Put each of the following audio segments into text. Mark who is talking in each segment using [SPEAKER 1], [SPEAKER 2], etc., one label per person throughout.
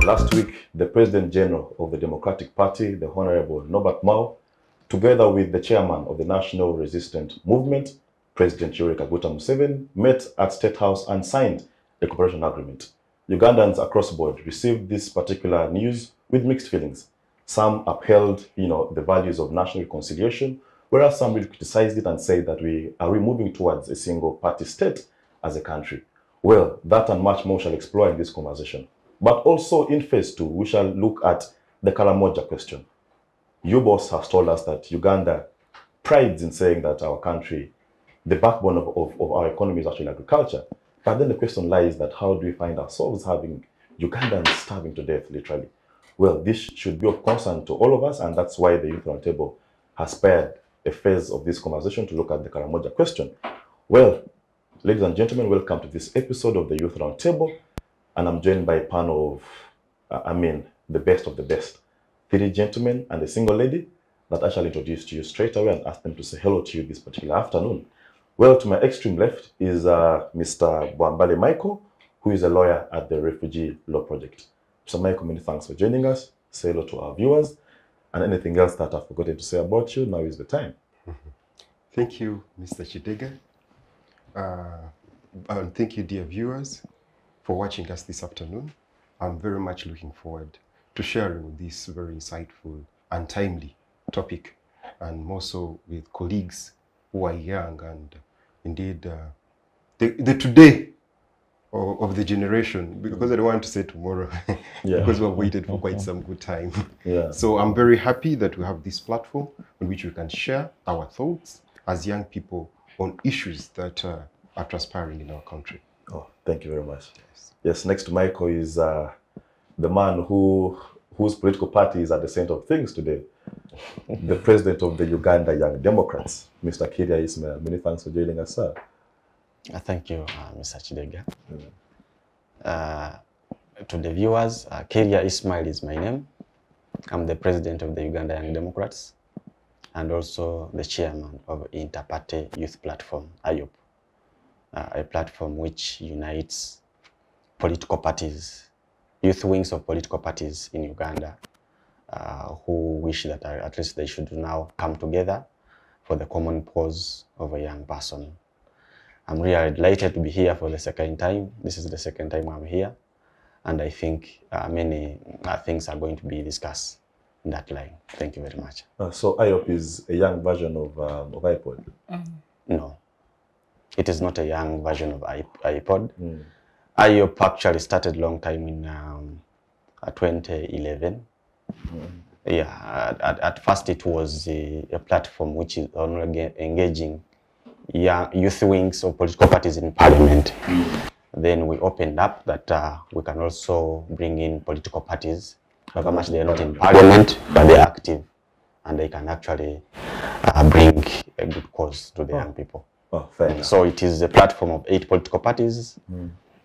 [SPEAKER 1] Last week, the President General of the Democratic Party, the Honorable Norbert Mao, together with the Chairman of the National Resistance Movement, President Yoweri Kaguta Museveni, met at State House and signed a cooperation agreement. Ugandans across the board received this particular news with mixed feelings. Some upheld, the values of national reconciliation, whereas some really criticized it and said that we are moving towards a single-party state as a country. Well, that and much more shall explore in this conversation. But also in phase 2, we shall look at the Karamoja question. Your boss has told us that Uganda prides in saying that our country, the backbone of our economy is actually agriculture. But then the question lies that how do we find ourselves having Ugandans starving to death, literally? Well, this should be of concern to all of us, and that's why the Youth Roundtable has spared a phase of this conversation to look at the Karamoja question. Well, ladies and gentlemen, welcome to this episode of the Youth Roundtable. And I'm joined by a panel of, the best of the best. 3 gentlemen and a single lady that I shall introduce to you straight away and ask them to say hello to you this particular afternoon. Well, to my extreme left is Mr. Bwambale Micheal, who is a lawyer at the Refugee Law Project. So Micheal, many thanks for joining us. Say hello to our viewers. And anything else that I've forgotten to say about you, now is the time.
[SPEAKER 2] Thank you, Mr. Kidega. And thank you, dear viewers, for watching us this afternoon. I'm very much looking forward to sharing this very insightful and timely topic, and more so with colleagues who are young and indeed the today of the generation, because I don't want to say tomorrow, because we've waited for quite some good time. So I'm very happy that we have this platform on which we can share our thoughts as young people on issues that are transpiring in our country.
[SPEAKER 1] Oh, thank you very much. Yes, next to Micheal is the man whose political party is at the center of things today, the president of the Uganda Young Democrats, Mr. Kiirya Ismail. Many thanks for joining us, sir.
[SPEAKER 3] Thank you, Mr. Kidega. To the viewers, Kiirya Ismail is my name. I'm the president of the Uganda Young Democrats and also the chairman of Inter-Party Youth Platform, PAYLP, a platform which unites political parties, youth wings of political parties in Uganda, who wish that at least they should now come together for the common cause of a young person. I'm really delighted to be here for the second time. This is the second time I'm here, and I think many things are going to be discussed in that line. Thank you very much.
[SPEAKER 1] So IOP is a young version of iPod?
[SPEAKER 3] No, it is not a young version of iPod. IOP actually started a long time in 2011. At first it was a platform which is only engaging youth wings of political parties in parliament. Then we opened up that we can also bring in political parties, however much they are not in parliament, but they are active and they can actually bring a good cause to the young people. So it is a platform of 8 political parties.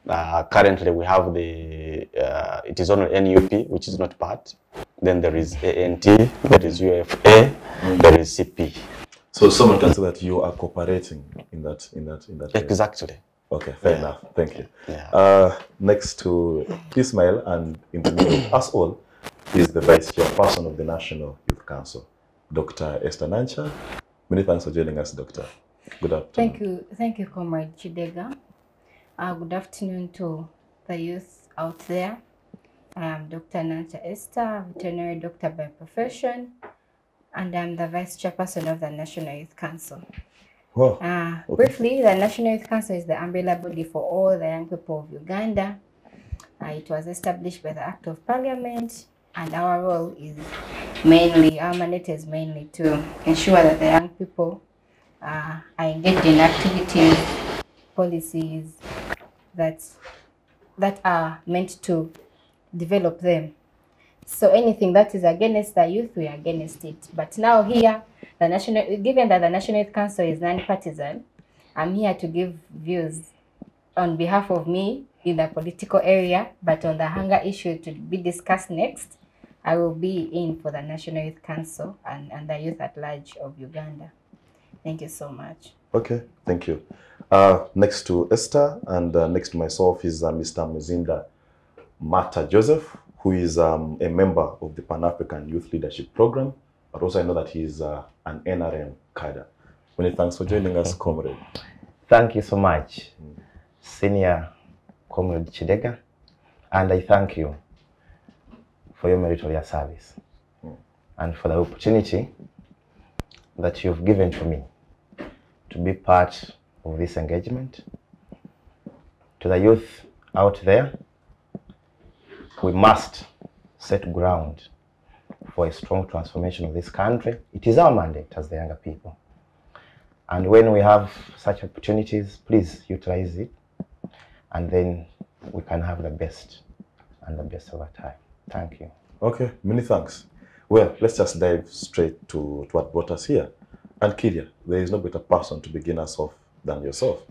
[SPEAKER 3] Currently we have it is only NUP, which is not part. Then there is ANT, there is UFA, there is CP.
[SPEAKER 1] So someone can say that you are cooperating in that area.
[SPEAKER 3] Exactly.
[SPEAKER 1] Okay, fair enough. Thank you. Next to Ismail and in the middle of us all is the Vice Chairperson of the National Youth Council, Dr. Esther Nankya. Many thanks for joining us, Doctor. Good afternoon.
[SPEAKER 4] Thank you, Comrade Kidega. Good afternoon to the youth out there. I am Dr. Nankya Esther, veterinary doctor by profession, and I'm the Vice Chairperson of the National Youth Council. Briefly, the National Youth Council is the umbrella body for all the young people of Uganda. It was established by the Act of Parliament, and our role is our mandate is mainly to ensure that the young people are engaged in activities, policies that are meant to develop them. So anything that is against the youth, we are against it. But now here, given that the National Youth Council is non-partisan, I'm here to give views on behalf of me in the political area, but on the hunger issue to be discussed next, I will be in for the National Youth Council and the youth at large of Uganda. Thank you so much.
[SPEAKER 1] Okay, thank you. Next to Esther and next to myself is Mr. Muzinda Marta Joseph, who is a member of the Pan-African Youth Leadership Program, but also I know that he is an NRM cadre. Many thanks for joining us, comrade.
[SPEAKER 5] Thank you so much, Senior Comrade Kidega, and I thank you for your meritorious service and for the opportunity that you've given to me to be part of this engagement. To the youth out there, we must set ground for a strong transformation of this country. It is our mandate as the younger people. And when we have such opportunities, please utilize it, and then we can have the best and the best over time. Thank you.
[SPEAKER 1] Okay, many thanks. Well, let's just dive straight to what brought us here. And Kiirya, there is no better person to begin us off than yourself.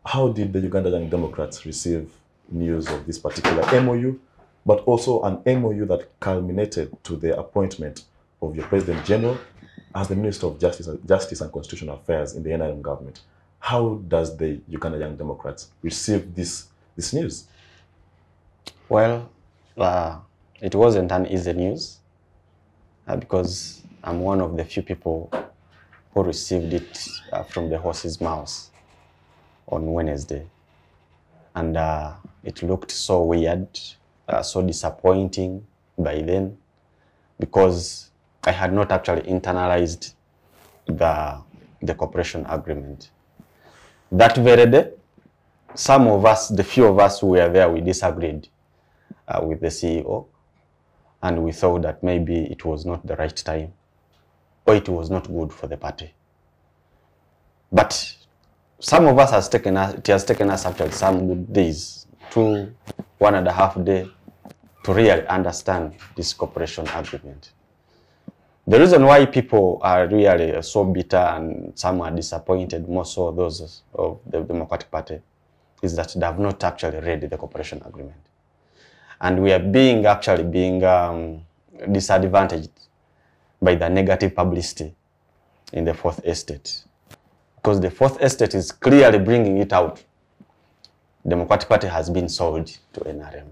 [SPEAKER 1] How did the Uganda Young Democrats receive news of this particular MOU, but also an MOU that culminated to the appointment of your President General as the Minister of Justice and Constitutional Affairs in the NRM government? How does the Uganda Young Democrats receive this news?
[SPEAKER 3] Well, it wasn't an easy news because I'm one of the few people who received it from the horse's mouth on Wednesday. And it looked so weird, so disappointing by then, because I had not actually internalized the cooperation agreement. That very day, some of us, the few of us who were there, we disagreed with the CEO, and we thought that maybe it was not the right time, or it was not good for the party. But some of us it has taken us actually some good days, 1.5 days, to really understand this cooperation agreement. The reason why people are really so bitter and some are disappointed, more so those of the Democratic Party, is that they have not actually read the cooperation agreement. And we are actually being disadvantaged by the negative publicity in the Fourth Estate. Because the Fourth Estate is clearly bringing it out. The Democratic Party has been sold to NRM.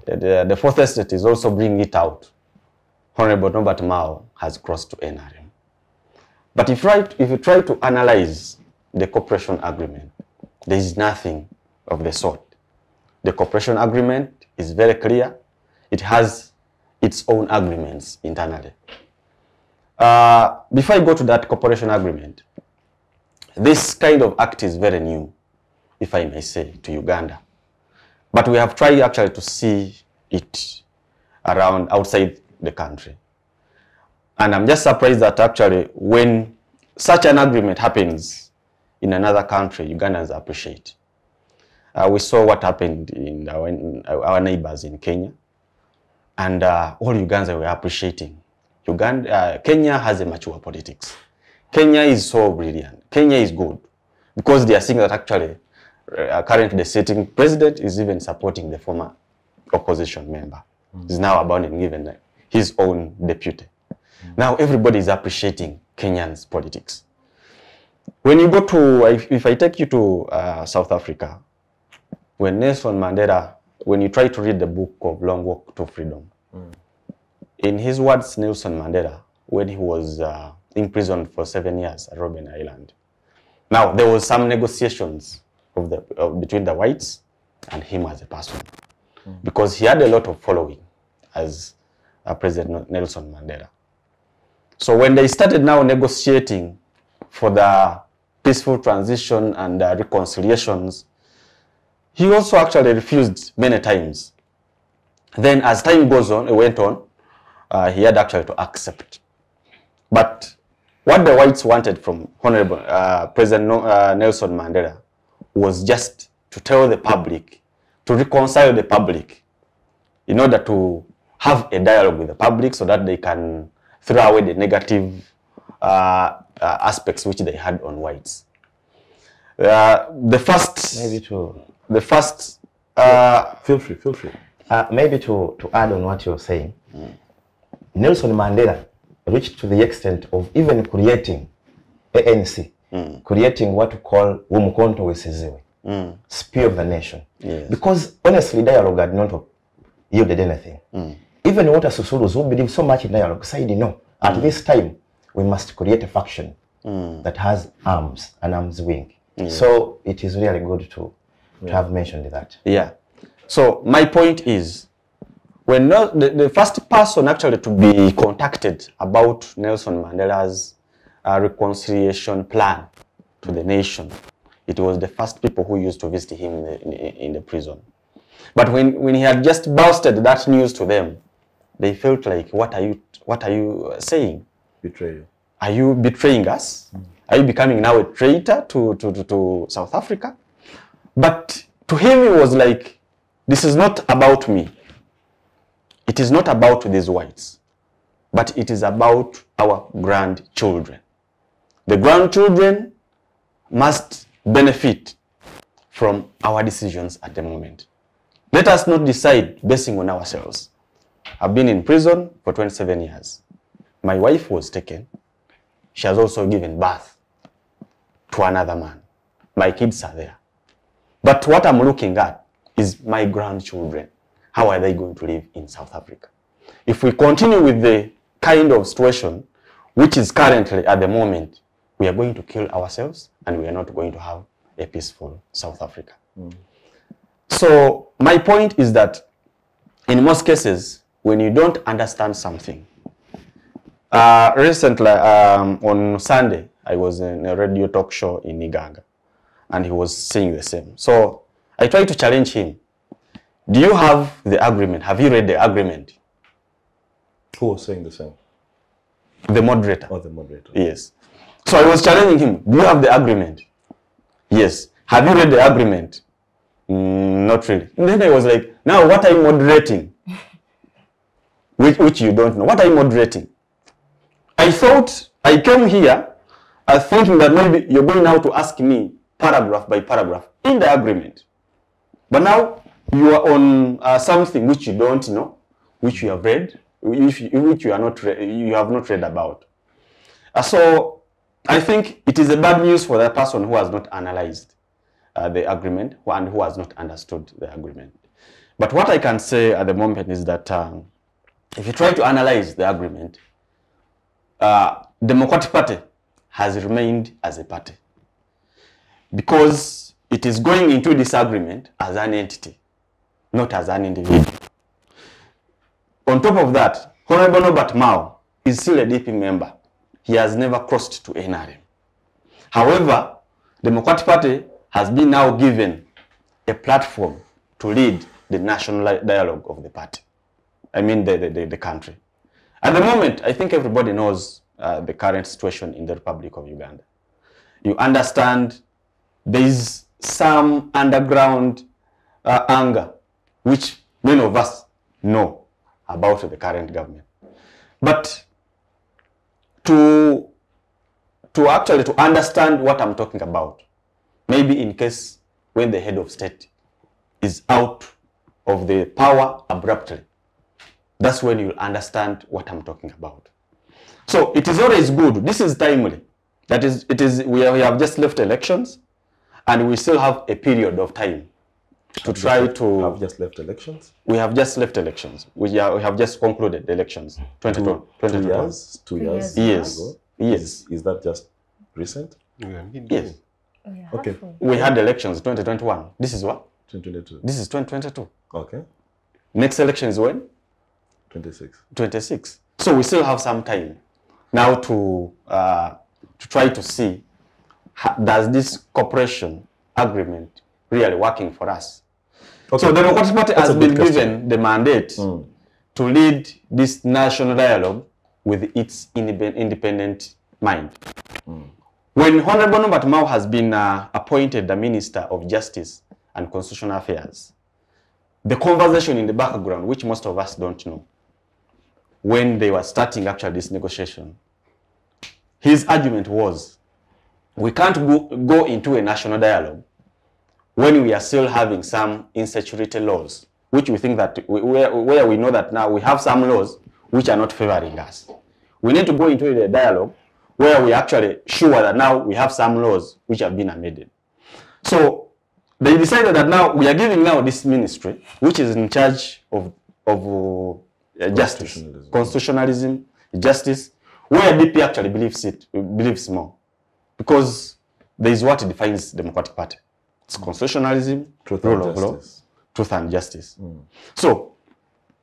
[SPEAKER 3] The Fourth Estate is also bringing it out. Honorable Norbert Mao has crossed to NRM. But if you try to analyze the cooperation agreement, there is nothing of the sort. The cooperation agreement is very clear. It has its own agreements internally. Before I go to that cooperation agreement, this kind of act is very new, if I may say, to Uganda. But we have tried actually to see it around outside the country. And I'm just surprised that actually when such an agreement happens in another country, Ugandans appreciate. We saw what happened in our neighbors in Kenya, and all Ugandans were appreciating. Kenya has a mature politics. Kenya is so brilliant. Kenya is good because they are seeing that actually currently the sitting president is even supporting the former opposition member. He's now abandoning even his own deputy. Now everybody is appreciating Kenyan's politics. When you go to, if I take you to South Africa, when Nelson Mandela, when you try to read the book of Long Walk to Freedom, in his words, Nelson Mandela, when he was imprisoned for 7 years at Robben Island, now there was some negotiations between the whites and him as a person, because he had a lot of following as President Nelson Mandela. So when they started now negotiating for the peaceful transition and reconciliations, he also actually refused many times. Then as time went on, he had actually to accept. But what the whites wanted from Honorable President Nelson Mandela was just to tell the public, to reconcile the public, in order to have a dialogue with the public so that they can throw away the negative aspects which they had on whites.
[SPEAKER 1] Feel free.
[SPEAKER 5] Maybe to add on what you're saying, Nelson Mandela reached to the extent of even creating ANC, creating what we call Umukonto Wesiziwe, Spear of the Nation.
[SPEAKER 3] Yes.
[SPEAKER 5] Because honestly, dialogue had not yielded anything. Even water susurus who believe so much in dialogue said, no, at this time, we must create a faction that has arms, an arm's wing. So it is really good to have mentioned that.
[SPEAKER 3] Yeah. So my point is, when the first person actually to be contacted about Nelson Mandela's reconciliation plan to the nation, it was the first people who used to visit him in the prison. But when he had just boasted that news to them, they felt like, what are you saying?
[SPEAKER 1] Betrayal.
[SPEAKER 3] Are you betraying us? Are you becoming now a traitor to South Africa? But to him, it was like, this is not about me. It is not about these whites, but it is about our grandchildren. The grandchildren must benefit from our decisions at the moment. Let us not decide basing on ourselves. I've been in prison for 27 years. My wife was taken. She has also given birth to another man. My kids are there. But what I'm looking at is my grandchildren. How are they going to live in South Africa? If we continue with the kind of situation which is currently at the moment, we are going to kill ourselves and we are not going to have a peaceful South Africa. So my point is that in most cases, when you don't understand something, recently on Sunday, I was in a radio talk show in Uganda and he was saying the same. So I tried to challenge him. Do you have the agreement? Have you read the agreement?
[SPEAKER 1] Who was saying the same?
[SPEAKER 3] The moderator.
[SPEAKER 1] Oh, the moderator.
[SPEAKER 3] Yes. So I was challenging him. Do you have the agreement? Yes. Have you read the agreement? Not really. And then I was like, now what are you moderating? Which you don't know. What are you moderating? I thought, I came here thinking that maybe you're going now to ask me paragraph by paragraph in the agreement. But now you are on something which you don't know, which you have read, which you are not you have not read about. So I think it is a bad news for that person who has not analyzed the agreement and who has not understood the agreement. But what I can say at the moment is that if you try to analyze the agreement, Democratic Party has remained as a party because it is going into this agreement as an entity, not as an individual. On top of that, Honorable Norbert Mao is still a DP member. He has never crossed to NRM. However, the Democratic Party has been now given a platform to lead the national dialogue of the party. I mean the country. At the moment, I think everybody knows the current situation in the Republic of Uganda. You understand there is some underground anger, which many of us know about the current government. But to actually understand what I'm talking about, maybe in case when the head of state is out of the power abruptly, that's when you'll understand what I'm talking about. So it is always good. This is timely. That is, we have just left elections and we still have a period of time to try to...
[SPEAKER 1] Have just left elections?
[SPEAKER 3] We have just left elections. We have just concluded the elections.
[SPEAKER 1] 2 years? 2 years?
[SPEAKER 3] Yes.
[SPEAKER 1] Ago?
[SPEAKER 3] Yes.
[SPEAKER 1] Is that just recent?
[SPEAKER 3] Yes.
[SPEAKER 1] Okay.
[SPEAKER 3] We had elections 2021. This is what?
[SPEAKER 1] 2022.
[SPEAKER 3] This is 2022.
[SPEAKER 1] Okay.
[SPEAKER 3] Next election is when?
[SPEAKER 1] 26.
[SPEAKER 3] 26. So we still have some time now to try to see does this cooperation agreement really working for us. Okay. So the Democratic Party has been given the mandate to lead this national dialogue with its independent mind. When Honorable Norbert Mao has been appointed the Minister of Justice and Constitutional Affairs, the conversation in the background, which most of us don't know, when they were starting actually this negotiation, his argument was, we can't go into a national dialogue when we are still having some insecurity laws, which we think that, where we know that now we have some laws which are not favoring us. We need to go into a dialogue where we are actually sure that now we have some laws which have been amended. So they decided that now we are giving now this ministry, which is in charge of of justice, constitutionalism, justice, where DP actually believes more, because there is what defines Democratic Party. It's constitutionalism, rule of law, truth and justice. So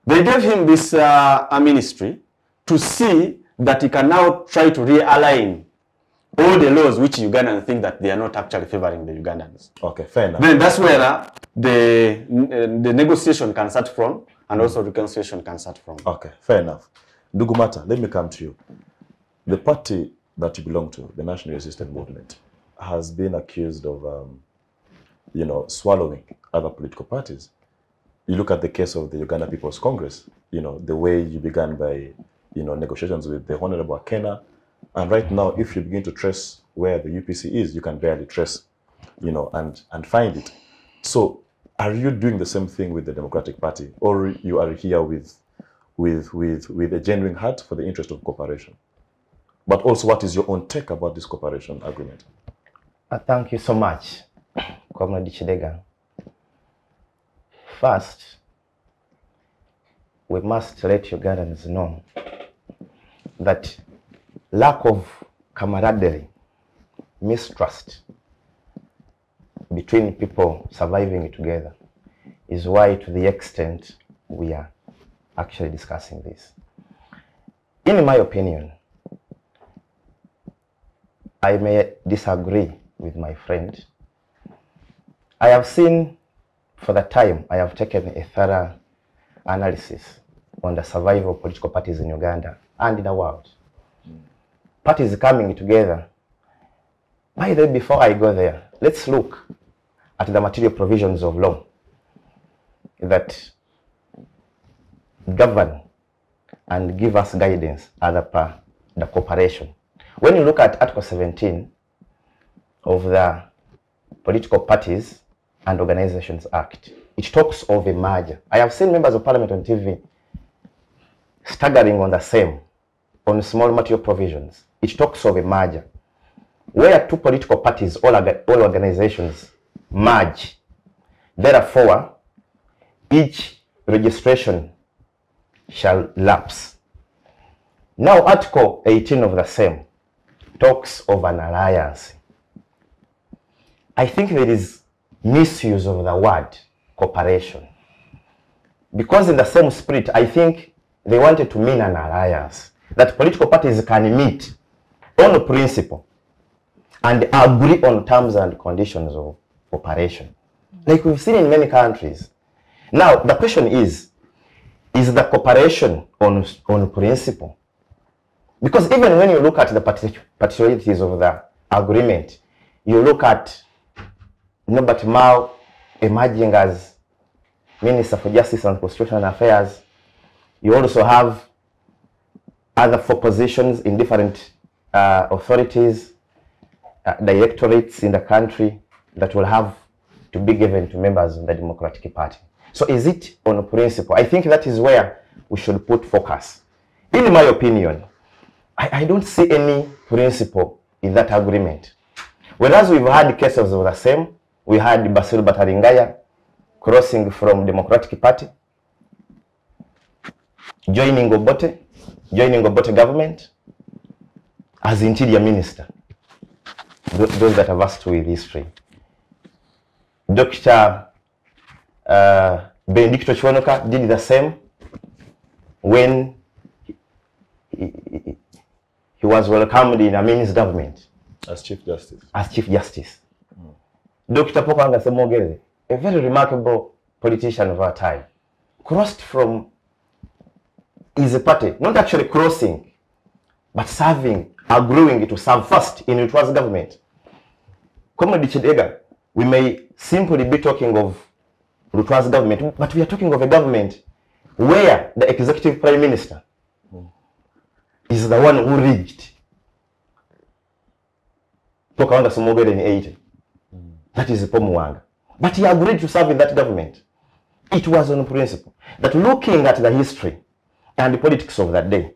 [SPEAKER 3] they gave him this ministry to see that he can now try to realign all the laws which Ugandans think that they are not actually favoring the Ugandans.
[SPEAKER 1] Okay, fair enough.
[SPEAKER 3] Then that's where the negotiation can start from, and also reconciliation can start from.
[SPEAKER 1] Okay, fair enough. Ndugu Marta, let me come to you. The party that you belong to, the National Resistance Movement, has been accused of, swallowing other political parties. You look at the case of the Uganda People's Congress, the way you began by, negotiations with the Honorable Akena, and right now, if you begin to trace where the UPC is, you can barely trace, and find it. So, are you doing the same thing with the Democratic Party, or you are here with a genuine heart for the interest of cooperation? But also, what is your own take about this cooperation agreement?
[SPEAKER 5] Thank you so much, Comrade Kidega. First, we must let Ugandans know that lack of camaraderie, mistrust between people surviving together is why, to the extent we are actually discussing this. In my opinion, I may disagree with my friend. I have seen, for the time, I have taken a thorough analysis on the survival of political parties in Uganda and in the world. Parties coming together. By the way, before I go there, let's look at the material provisions of law that govern and give us guidance as per the cooperation. When you look at Article 17 of the Political Parties and Organizations Act, it talks of a merger. I have seen members of Parliament on TV staggering on the same, on small material provisions. It talks of a merger, where two political parties, all organizations, merge. Therefore, each registration shall lapse. Now, Article 18 of the same talks of an alliance. I think there is misuse of the word cooperation, because in the same spirit, I think they wanted to mean an alliance, that political parties can meet on principle and agree on terms and conditions of operation, like we've seen in many countries. Now, the question is the cooperation on principle? Because even when you look at the particularities of the agreement, you look at Norbert Mao emerging as Minister for Justice and Constitutional Affairs. You also have other four positions in different authorities, directorates in the country that will have to be given to members of the Democratic Party. So is it on principle? I think that is where we should put focus. In my opinion, I don't see any principle in that agreement. Whereas we've had cases of the same. We had Basiru Bataringaya crossing from Democratic Party, joining Obote government as Interior Minister. Those that are versed with history. Dr. Benedicto Chiwonoka did the same when he was welcomed in Amin's government.
[SPEAKER 1] As Chief Justice.
[SPEAKER 5] As Chief Justice. Dr. Pokanga Semogere, a very remarkable politician of our time, crossed from his party, not actually crossing, but serving, agreeing to serve first in Rutwa's government. Comrade Kidega, we may simply be talking of Rutwa's government, but we are talking of a government where the executive prime minister is the one who rigged Pokanga Semogere in 80. That is Pomuwanga. But he agreed to serve in that government. It was on principle. That looking at the history and the politics of that day,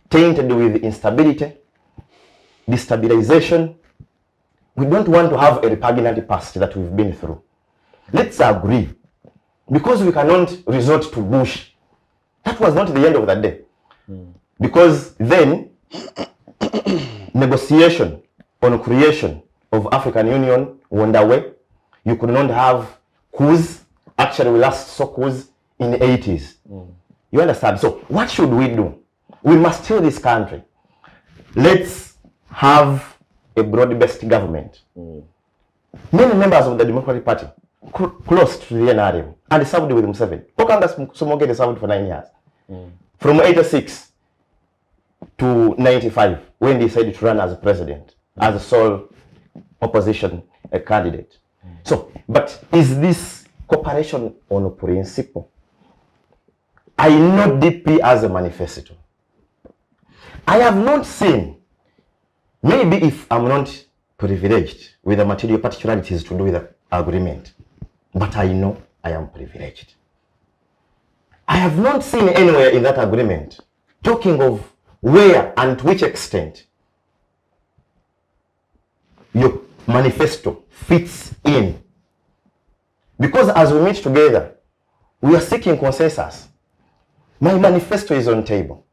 [SPEAKER 5] tainted with instability, destabilization, we don't want to have a repugnant past that we've been through. Let's agree. Because we cannot resort to bush That was not the end of the day. Because then negotiation on creation of African Union went away. You could not have coups. Actually, we last saw coups in the 80s. You understand? So what should we do? We must tell this country, let's have a broad-based government. Many members of the Democratic Party close to the NRM and served with Museveni. Okanga Somogede served for 9 years. From 86 to 95, when they decided to run as president, as a sole opposition candidate. So, but is this cooperation on a principle? I know DP as a manifesto. I have not seen, maybe if I'm not privileged with the material particularities to do with the agreement, but I know I am privileged. I have not seen anywhere in that agreement talking of where and to which extent your manifesto fits in. Because as we meet together, we are seeking consensus. My manifesto is on table.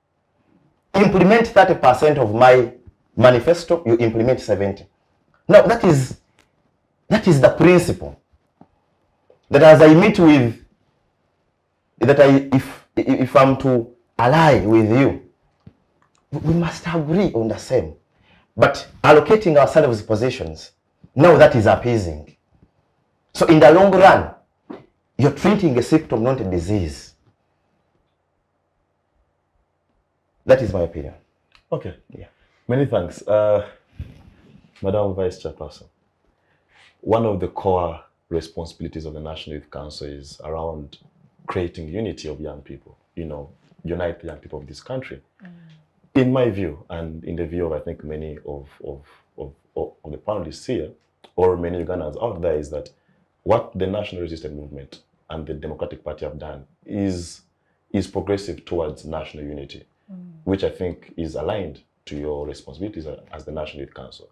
[SPEAKER 5] Implement 30% of my manifesto, you implement 70%. Now that is the principle. That as I meet with, if I'm to ally with you, we must agree on the same. But allocating ourselves positions, now that is appeasing. So in the long run, you're treating a symptom, not a disease. That is my opinion.
[SPEAKER 1] Okay.
[SPEAKER 5] Yeah.
[SPEAKER 1] Many thanks. Madam Vice Chairperson, one of the core responsibilities of the National Youth Council is around creating unity of young people, unite the young people of this country. In my view, and in the view of I think many of the panelists here, or many Ugandans out there, is that what the National Resistance Movement and the Democratic Party have done is progressive towards national unity, which I think is aligned to your responsibilities as the National Youth Council.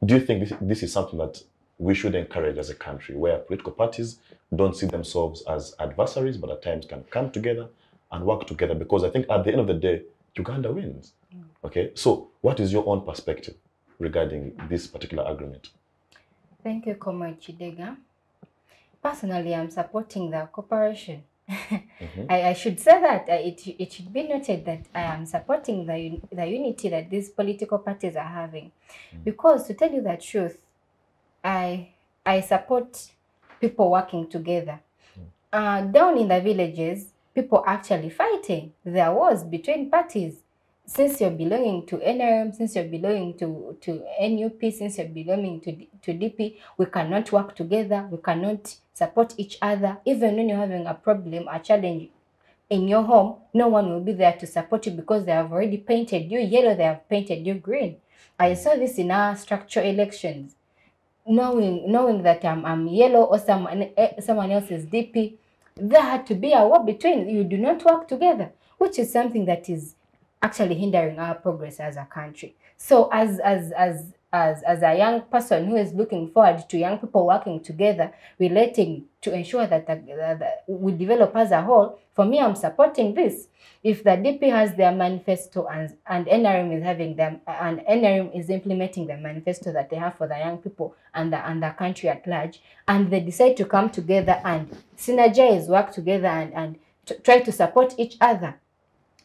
[SPEAKER 1] Do you think this is something that we should encourage as a country, where political parties don't see themselves as adversaries, but at times can come together and work together? Because I think at the end of the day, Uganda wins. Okay, so what is your own perspective regarding this particular agreement?
[SPEAKER 4] Thank you, Comrade Kidega. Personally, I'm supporting the cooperation. I should say that it should be noted that I am supporting the unity that these political parties are having. Because to tell you the truth, I support people working together. Down in the villages, people actually fighting. There was between parties. Since you're belonging to NRM, since you're belonging to NUP, since you're belonging to DP, we cannot work together, we cannot support each other. Even when you're having a problem, a challenge in your home, no one will be there to support you because they have already painted you yellow, they have painted you green. I saw this in our structural elections. Knowing that I'm yellow or someone else is DP, there had to be a war between. You do not work together, which is something that is actually hindering our progress as a country. So as a young person who is looking forward to young people working together, relating to ensure that we develop as a whole, for me, I'm supporting this. If the DP has their manifesto and NRM is having them, and NRM is implementing the manifesto that they have for the young people and the country at large, and they decide to come together and synergize, work together and try to support each other.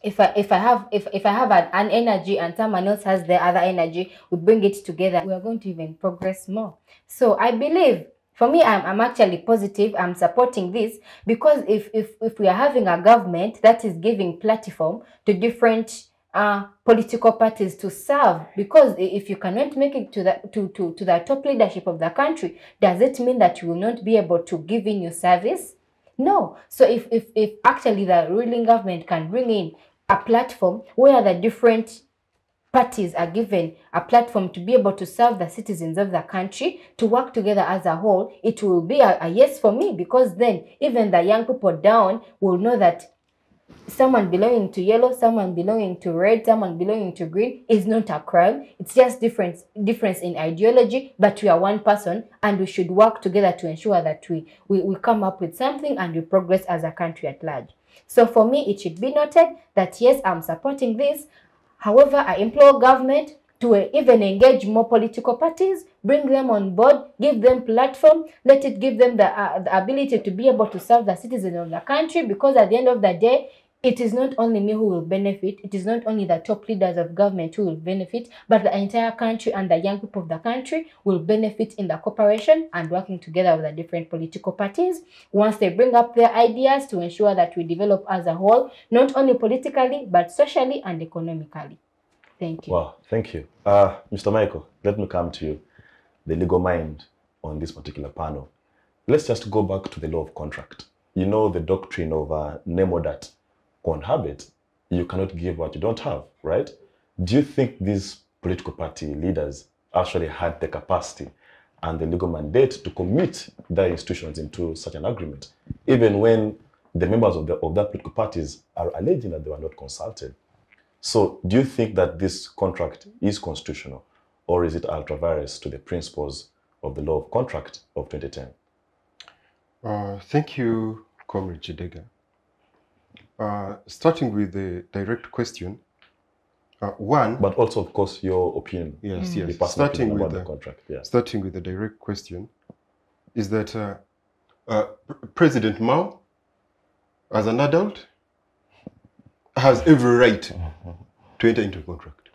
[SPEAKER 4] If I have an energy and someone else has the other energy, we bring it together, we are going to even progress more. So I believe, for me, I'm actually positive. I'm supporting this because if we are having a government that is giving platform to different political parties to serve, because if you cannot make it to the top leadership of the country, does it mean that you will not be able to give in your service? No. So if actually the ruling government can bring in a platform where the different parties are given a platform to be able to serve the citizens of the country, to work together as a whole, it will be a yes for me, because then even the young people down will know that someone belonging to yellow, someone belonging to red, someone belonging to green is not a crime. It's just difference in ideology, but we are one person and we should work together to ensure that we come up with something and we progress as a country at large. So for me, it should be noted that yes, I'm supporting this. However, I implore government to even engage more political parties, bring them on board, give them platform, let it give them the ability to be able to serve the citizens of the country, because at the end of the day, it is not only me who will benefit, it is not only the top leaders of government who will benefit, but the entire country and the young people of the country will benefit in the cooperation and working together with the different political parties once they bring up their ideas to ensure that we develop as a whole, not only politically, but socially and economically. Thank you.
[SPEAKER 1] Wow, thank you. Mr. Micheal, let me come to you, the legal mind on this particular panel. Let's just go back to the law of contract. You know the doctrine of nemo dat habit, you cannot give what you don't have, right? Do you think these political party leaders actually had the capacity and the legal mandate to commit their institutions into such an agreement, even when the members of that political parties are alleging that they were not consulted? So do you think that this contract is constitutional, or is it ultra-vires to the principles of the law of contract of 2010?
[SPEAKER 2] Thank you, Comrade Kidega. Starting with the direct question, one...
[SPEAKER 1] But also, of course, your opinion.
[SPEAKER 2] Yes, yes.
[SPEAKER 1] Starting with the contract. Yeah.
[SPEAKER 2] Starting with the direct question, is that President Mao, as an adult, has every right to enter into a contract.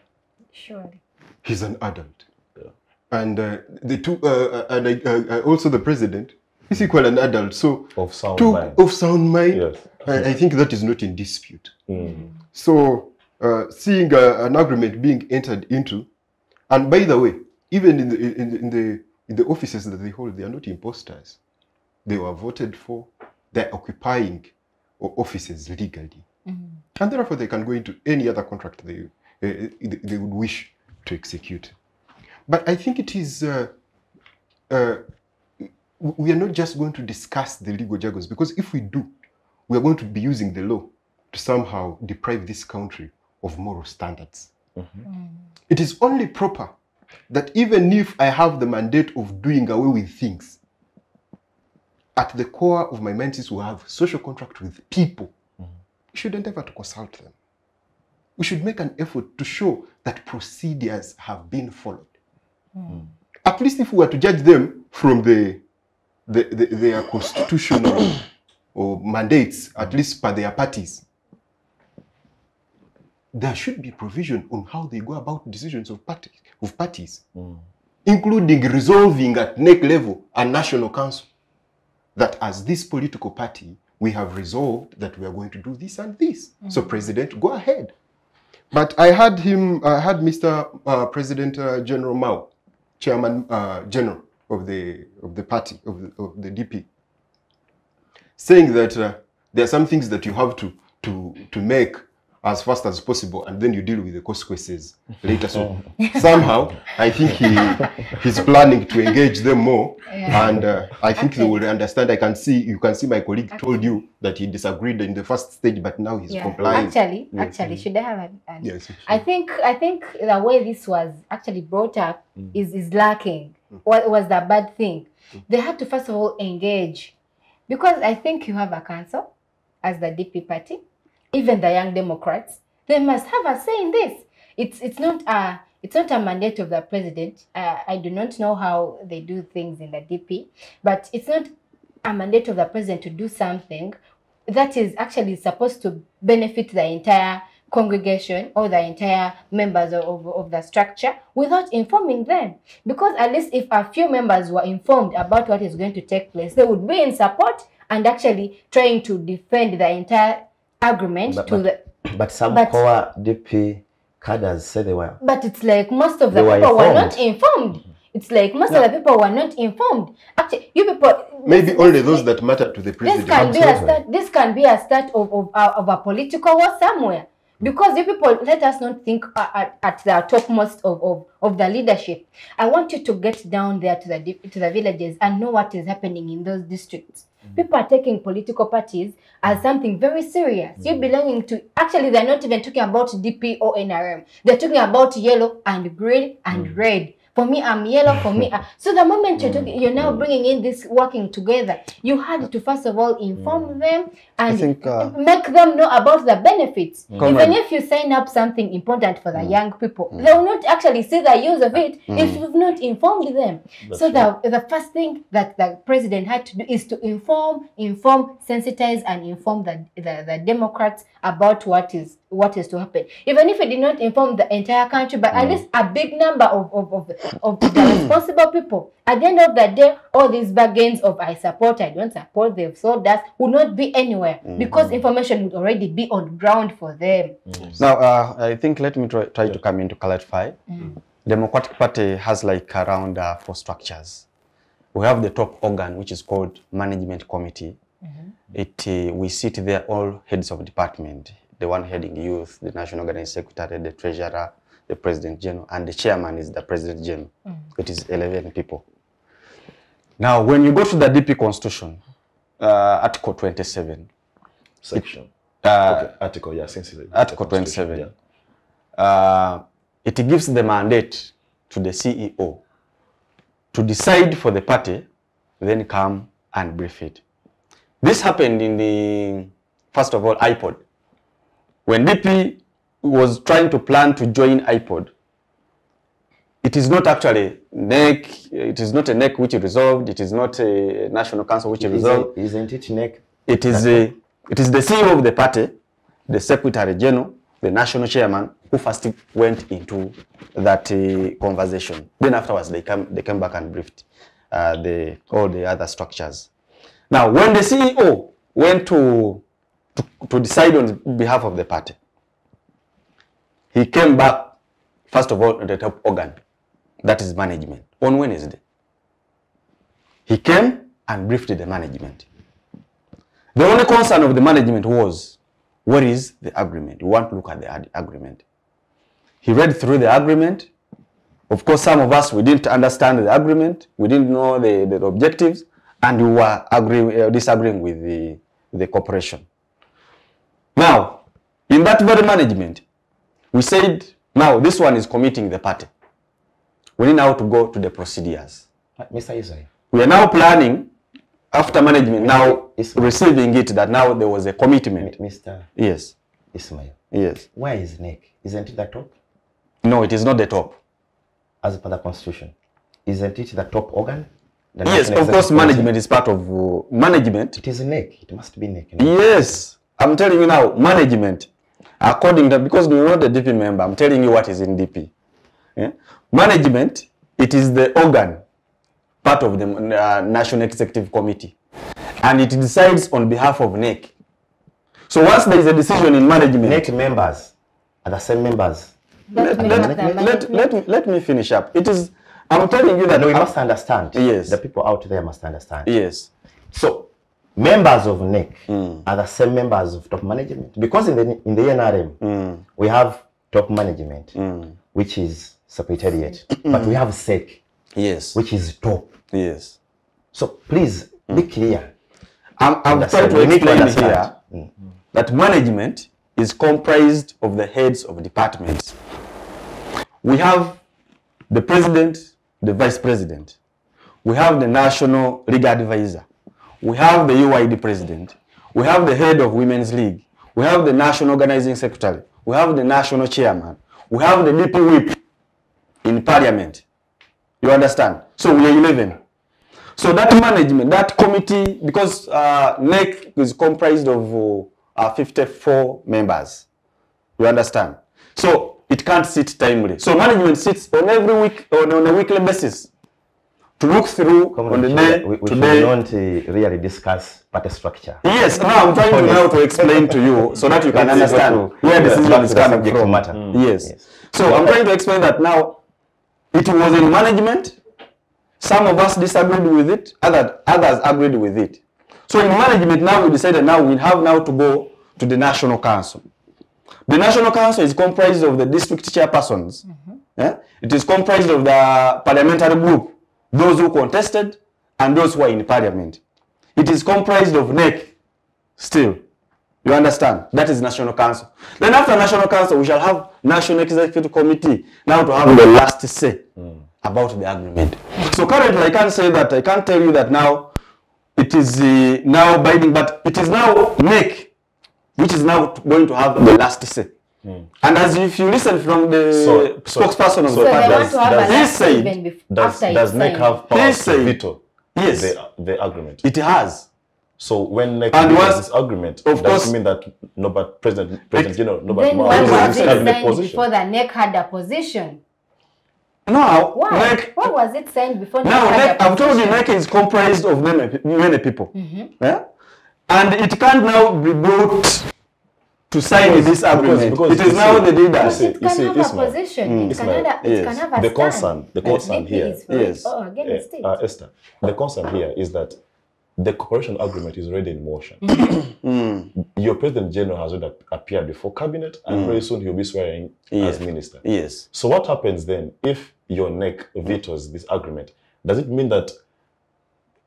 [SPEAKER 4] Surely.
[SPEAKER 2] He's an adult.
[SPEAKER 1] Yeah.
[SPEAKER 2] And the two, also the president is equal an adult. So
[SPEAKER 1] of sound mind.
[SPEAKER 2] Of sound mind.
[SPEAKER 1] Yes.
[SPEAKER 2] I think that is not in dispute. So seeing an agreement being entered into, and by the way, even in the offices that they hold, they are not imposters. They were voted for. They're occupying offices legally. And therefore they can go into any other contract they would wish to execute. But I think it is, we are not just going to discuss the legal jargons, because if we do, we are going to be using the law to somehow deprive this country of moral standards. It is only proper that even if I have the mandate of doing away with things, at the core of my mind is we have social contract with people. We should endeavor to consult them. We should make an effort to show that procedures have been followed. At least if we were to judge them from their constitutional or mandates, at least by their parties, there should be provision on how they go about decisions of parties, including resolving at neck level a national council, that as this political party, we have resolved that we are going to do this and this. So President, go ahead. But I had Mr. President General Mao, Chairman General of the party, of the DP, saying that there are some things that you have to make as fast as possible, and then you deal with the consequences later. So somehow, I think he's planning to engage them more, and I think they will understand. You can see my colleague told you that he disagreed in the first stage, but now he's complying.
[SPEAKER 4] Actually, should I have an
[SPEAKER 2] yes.
[SPEAKER 4] I think the way this was actually brought up is lacking. What was the bad thing? They had to first of all engage, because I think you have a council as the DP party. Even the Young Democrats, they must have a say in this. It's not a mandate of the president. I do not know how they do things in the DP, but it's not a mandate of the president to do something that is actually supposed to benefit the entire congregation or the entire members of the structure without informing them. Because at least if a few members were informed about what is going to take place, they would be in support and actually trying to defend the entire agreement
[SPEAKER 5] but some core DP cadres say they were.
[SPEAKER 4] But it's like most of the people were not informed. It's like most of the people were not informed. Actually, you people...
[SPEAKER 2] Maybe only those that matter to the president.
[SPEAKER 4] This can be a start of a political war somewhere. Because you people, let us not think at the topmost of the leadership. I want you to get down there to the villages and know what is happening in those districts. People are taking political parties as something very serious. You belonging to... Actually, they're not even talking about DP or NRM. They're talking about yellow and green and red. For me, I'm yellow. For me, so the moment you're now bringing in this working together, you had to first of all inform them and make them know about the benefits. Even if you sign up something important for the young people, they will not actually see the use of it if you've not informed them. That's so the first thing that the president had to do is to inform, sensitize, and inform the Democrats about what is to happen. Even if it did not inform the entire country, but at least a big number of the responsible people. At the end of the day, all these bargains of I support, I don't support, they've sold us, would not be anywhere because information would already be on ground for them.
[SPEAKER 3] Now, I think let me try to come in to clarify. Democratic Party has like around 4 structures. We have the top organ, which is called Management Committee. We sit there, all heads of department, the one heading youth, the National Organizing Secretary, the Treasurer, the President General, and the Chairman is the President General. It is 11 people. Now, when you go to the DP Constitution, Article 27.
[SPEAKER 1] Section. Article, yeah,
[SPEAKER 3] Article 27. Yeah. It gives the mandate to the CEO to decide for the party, then come and brief it. This happened in the, first of all, iPod. When DP was trying to plan to join iPod, it is not actually NEC, it is not a NEC which resolved, it is not a National Council which resolved.
[SPEAKER 5] Isn't it NEC?
[SPEAKER 3] It is the CEO of the party, the Secretary General, the National Chairman, who first went into that conversation. Then afterwards, they came back and briefed all the other structures. Now, when the CEO went to decide on behalf of the party, he came back, first of all, on the top organ, that is management, on Wednesday. He came and briefed the management. The only concern of the management was, what is the agreement? We want to look at the agreement. He read through the agreement. Of course, some of us, we didn't understand the agreement. We didn't know the objectives, and we were disagreeing with the corporation. Now, in that very management, we said, now this one is committing the party. We need now to go to the procedures.
[SPEAKER 5] Mr. Ismail.
[SPEAKER 3] We are now planning, after management, now receiving it, that now there was a commitment.
[SPEAKER 5] Mr.
[SPEAKER 3] Yes.
[SPEAKER 5] Ismail.
[SPEAKER 3] Yes.
[SPEAKER 5] Where is NEC? Isn't it the top?
[SPEAKER 3] No, it is not the top.
[SPEAKER 5] As per the Constitution. Isn't it the top organ?
[SPEAKER 3] Yes, of course, management is part of management.
[SPEAKER 5] It is NEC. It must be NEC.
[SPEAKER 3] Yes. I'm telling you now, management, according to, because you're not a DP member, I'm telling you what is in DP. Yeah? Management, it is the organ, part of the National Executive Committee. And it decides on behalf of NEC. So once there is a decision in management...
[SPEAKER 5] NEC members are the same members.
[SPEAKER 3] Let me finish up. It is, I'm telling you that...
[SPEAKER 5] No, you must understand.
[SPEAKER 3] Yes.
[SPEAKER 5] The people out there must understand.
[SPEAKER 3] Yes.
[SPEAKER 5] So, members of NEC are the same members of top management. Because in the NRM, we have top management, which is Secretariat. But we have SEC,
[SPEAKER 3] yes,
[SPEAKER 5] which is top.
[SPEAKER 3] Yes.
[SPEAKER 5] So, please, be clear.
[SPEAKER 3] I'm trying to explain here that management is comprised of the heads of departments. We have the president, the vice president. We have the national legal advisor. We have the UID president. We have the head of Women's League. We have the national organizing secretary. We have the national chairman. We have the DP whip in parliament. You understand? So we are 11. So that management, that committee, because NEC is comprised of 54 members. You understand? So it can't sit timely. So management sits on every week, on a weekly basis, to look through on the day.
[SPEAKER 5] We should not really discuss party structure.
[SPEAKER 3] Yes, now I'm trying to explain to you so that you can understand where the decision is coming from. Yes. So I'm trying to explain that now it was in management. Some of us disagreed with it, others agreed with it. So in management now we decided now we have now to go to the National Council. The National Council is comprised of the district chairpersons. It is comprised of the parliamentary group, those who contested and those who are in parliament. It is comprised of NEC still. You understand? That is National Council. Then after National Council, we shall have National Executive Committee now to have the last say. about the agreement. So currently, I can't say that, I can't tell you that now it is now binding, but it is now NEC, which is now going to have the last say. And as if you listen from the spokesperson of the party, he said,
[SPEAKER 1] does NEC have power to veto the agreement?
[SPEAKER 3] It has.
[SPEAKER 1] So when NEC has this agreement, does it mean that President General
[SPEAKER 4] then why was it signed before the NEC had a position?
[SPEAKER 3] No,
[SPEAKER 4] why? Why was it signed before NEC
[SPEAKER 3] now,
[SPEAKER 4] had a position?
[SPEAKER 3] I've told you NEC is comprised of many people. Yeah? And it can't now be brought to sign this agreement. Because it is now the leaders.
[SPEAKER 4] It can have a position. It can have a
[SPEAKER 1] the concern here,
[SPEAKER 4] Esther,
[SPEAKER 1] the concern here is that the cooperation agreement is already in motion. Your President General has already appeared before cabinet, and very soon he'll be swearing as minister.
[SPEAKER 3] Yes.
[SPEAKER 1] So what happens then if your NEC vetoes this agreement? Does it mean that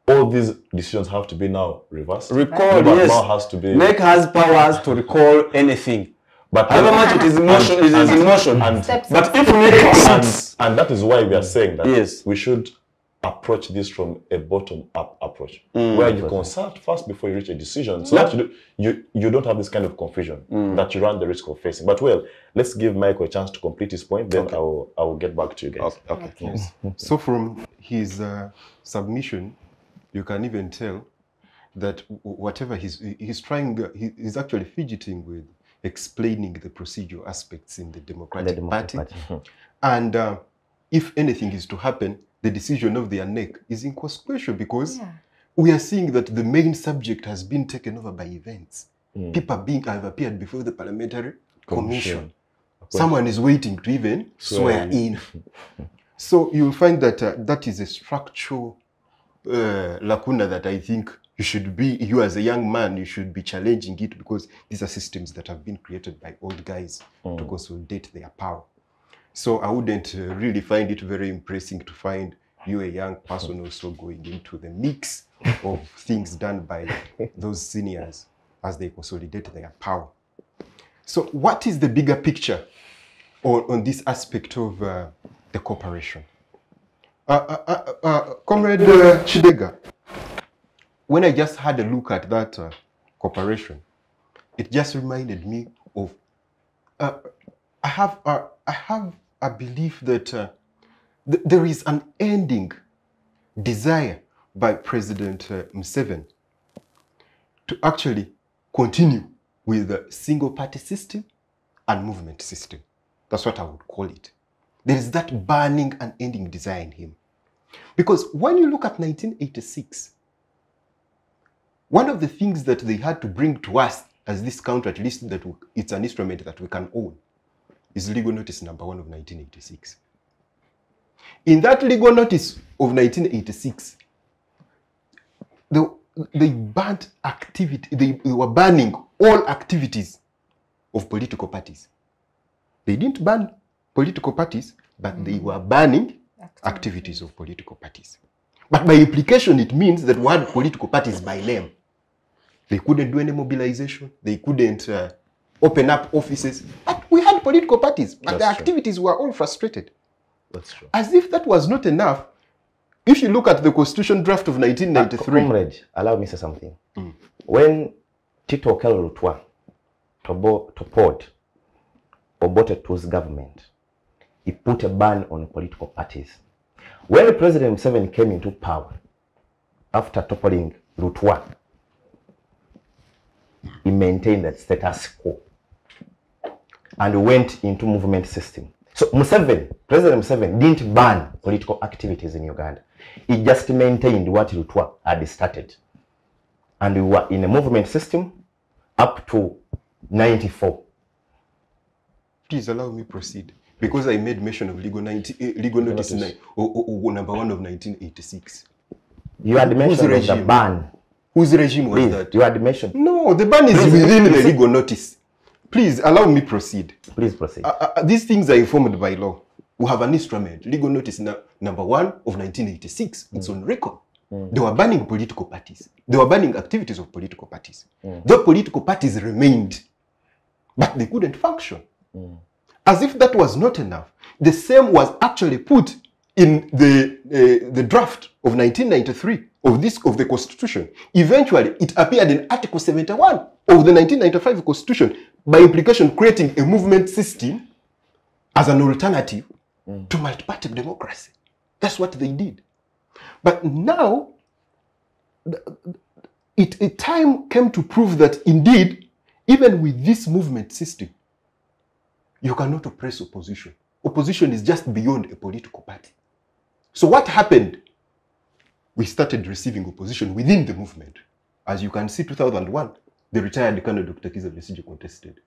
[SPEAKER 1] all these decisions have to be now reversed?
[SPEAKER 3] Recalled, yes.
[SPEAKER 1] Has to be...
[SPEAKER 3] NEC has powers to recall anything. But however much it is in motion, it is in motion. But if NEC sits...
[SPEAKER 1] And that is why we are saying that we should approach this from a bottom-up approach, where you consult first before you reach a decision, so that you don't have this kind of confusion that you run the risk of facing. But well, let's give Michael a chance to complete his point, then I will get back to you guys.
[SPEAKER 2] Okay. Yes. So from his submission, you can even tell that whatever he's trying, he's actually fidgeting with explaining the procedural aspects in the Democratic Party. And if anything is to happen, the decision of the NEC is inconsequential because we are seeing that the main subject has been taken over by events. People have appeared before the Parliamentary Commission. Someone is waiting to even swear in. So you'll find that that is a structural lacuna that I think you as a young man, you should be challenging it, because these are systems that have been created by old guys to consolidate their power. So I wouldn't really find it very impressive to find you, a young person, also going into the mix of things done by those seniors as they consolidate their power. So what is the bigger picture on this aspect of the cooperation? Comrade Kidega, when I just had a look at that cooperation, it just reminded me of I have a belief that there is an ending desire by President Museveni to actually continue with the single-party system and movement system. That's what I would call it. There is that burning and ending desire in him. Because when you look at 1986, one of the things that they had to bring to us as this country, at least that it's an instrument that we can own, is legal notice number 1 of 1986. In that legal notice of 1986, they banned activity, they were banning all activities of political parties. They didn't ban political parties, but they were banning activities of political parties. But by implication, it means that we had political parties by name. They couldn't do any mobilization. They couldn't open up offices. But we had political parties, but the activities were all frustrated.
[SPEAKER 1] That's true.
[SPEAKER 2] As if that was not enough, if you look at the Constitution draft of 1993...
[SPEAKER 5] Comrade, allow me to say something. When Tito Okello Lutwa toppled Obotetu's government, he put a ban on political parties. When President Museveni came into power, after toppling Lutwa, he maintained that status quo and went into movement system. So President Museveni didn't ban political activities in Uganda. He just maintained what Lutwa had started. And we were in a movement system up to 94.
[SPEAKER 2] Please allow me proceed. Because I made mention of legal notice number 1 of 1986.
[SPEAKER 5] You had mentioned of the ban.
[SPEAKER 2] Whose regime was that?
[SPEAKER 5] You had mentioned.
[SPEAKER 2] No, the ban is within the legal notice. Please allow me proceed.
[SPEAKER 5] Please proceed.
[SPEAKER 2] These things are informed by law. We have an instrument, legal notice number 1 of 1986. It's on record. They were banning political parties. They were banning activities of political parties. The political parties remained, but they couldn't function. As if that was not enough, the same was actually put in the draft of 1993 of the Constitution. Eventually, it appeared in Article 71 of the 1995 Constitution, by implication creating a movement system as an alternative to multi-party democracy. That's what they did. But now, time came to prove that indeed, even with this movement system, you cannot oppress opposition. Opposition is just beyond a political party. So what happened? We started receiving opposition within the movement. As you can see, 2001, the retired Colonel Dr. Kiirya contested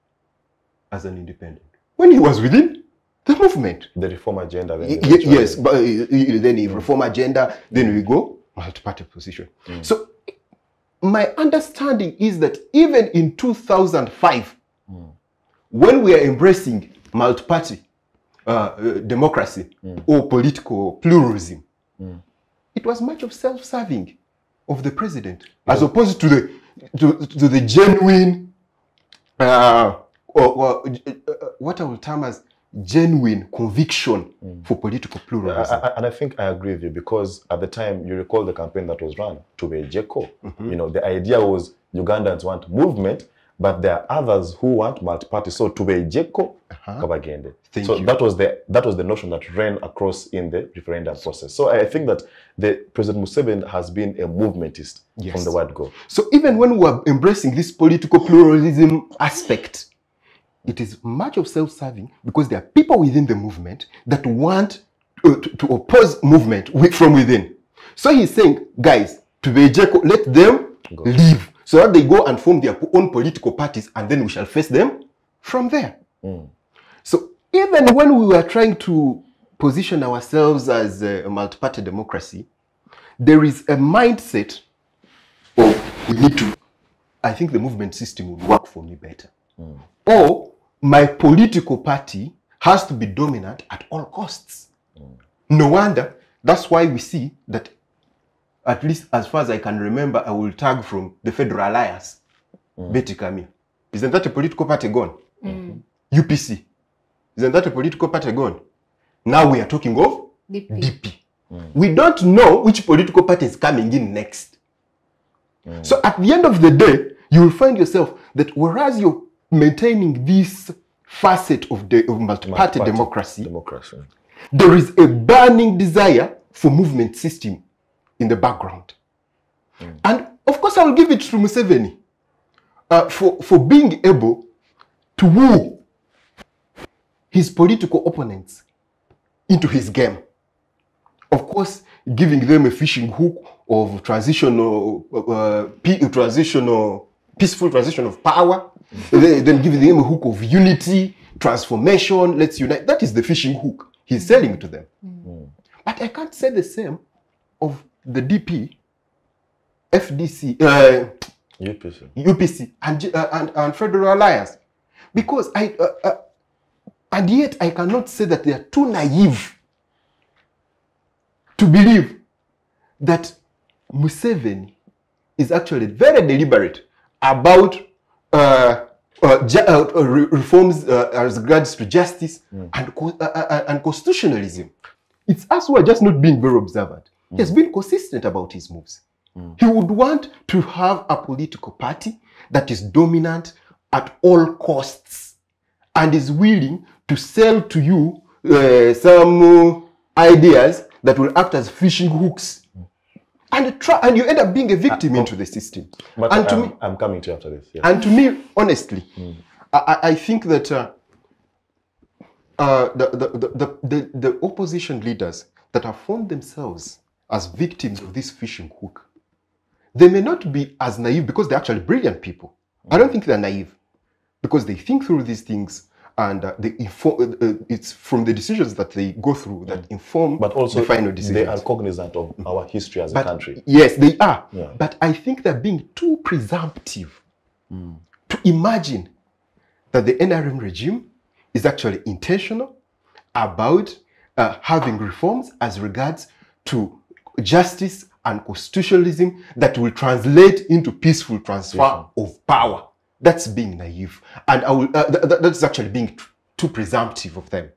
[SPEAKER 2] as an independent. When he was within the movement.
[SPEAKER 1] The reform agenda. Then
[SPEAKER 2] yes, but then the reform agenda, then we go multi-party opposition. So my understanding is that even in 2005, when we are embracing multi-party democracy or political pluralism, it was much of self-serving of the president, as opposed to the genuine, what I will term as genuine conviction for political pluralism.
[SPEAKER 1] And I think I agree with you, because at the time, you recall the campaign that was run, Tubejeko. You know, the idea was Ugandans want movement, but there are others who want multi-party. So Tubejeko kabagende. So that was the notion that ran across in the referendum process. So I think that President Museveni has been a movementist from the word go.
[SPEAKER 2] So even when we are embracing this political pluralism aspect, it is much of self-serving, because there are people within the movement that want to oppose movement from within. So he's saying, guys, let them leave, so that they go and form their own political parties, and then we shall face them from there. So even when we were trying to position ourselves as a multi-party democracy, there is a mindset of, we need to, I think the movement system would work for me better. Or my political party has to be dominant at all costs. No wonder, that's why we see that, at least as far as I can remember, I will tag from the Federal Alliance, Betty Kamia. Isn't that a political party gone? UPC. Isn't that a political party gone? Now we are talking of DP. We don't know which political party is coming in next. So at the end of the day, you will find yourself that whereas you're maintaining this facet of multi-party democracy, there is a burning desire for movement system in the background. And of course, I will give it to Museveni for being able to woo his political opponents into his game. Of course, giving them a fishing hook of peaceful transition of power, then giving them a hook of unity, transformation, let's unite. That is the fishing hook he's selling to them. But I can't say the same of the DP, FDC, UPC, and Federal Alliance, because and yet I cannot say that they are too naive to believe that Museveni is actually very deliberate about reforms as regards to justice and constitutionalism. It's us who are just not being very observant. He has been consistent about his moves. He would want to have a political party that is dominant at all costs and is willing to sell to you some ideas that will act as fishing hooks. And you end up being a victim into the system.
[SPEAKER 1] But
[SPEAKER 2] and
[SPEAKER 1] I'm coming to you after this. Yes.
[SPEAKER 2] And to me, honestly, I think that the opposition leaders that have found themselves as victims of this fishing hook, they may not be as naive, because they're actually brilliant people. I don't think they're naive, because they think through these things, and it's from the decisions that they go through that inform
[SPEAKER 1] but also
[SPEAKER 2] the final decisions.
[SPEAKER 1] They are cognizant of our history as a country.
[SPEAKER 2] Yes, they are. Yeah. But I think they're being too presumptive to imagine that the NRM regime is actually intentional about having reforms as regards to justice and constitutionalism that will translate into peaceful transfer of power. That's being naive, and that's actually being too presumptive of them.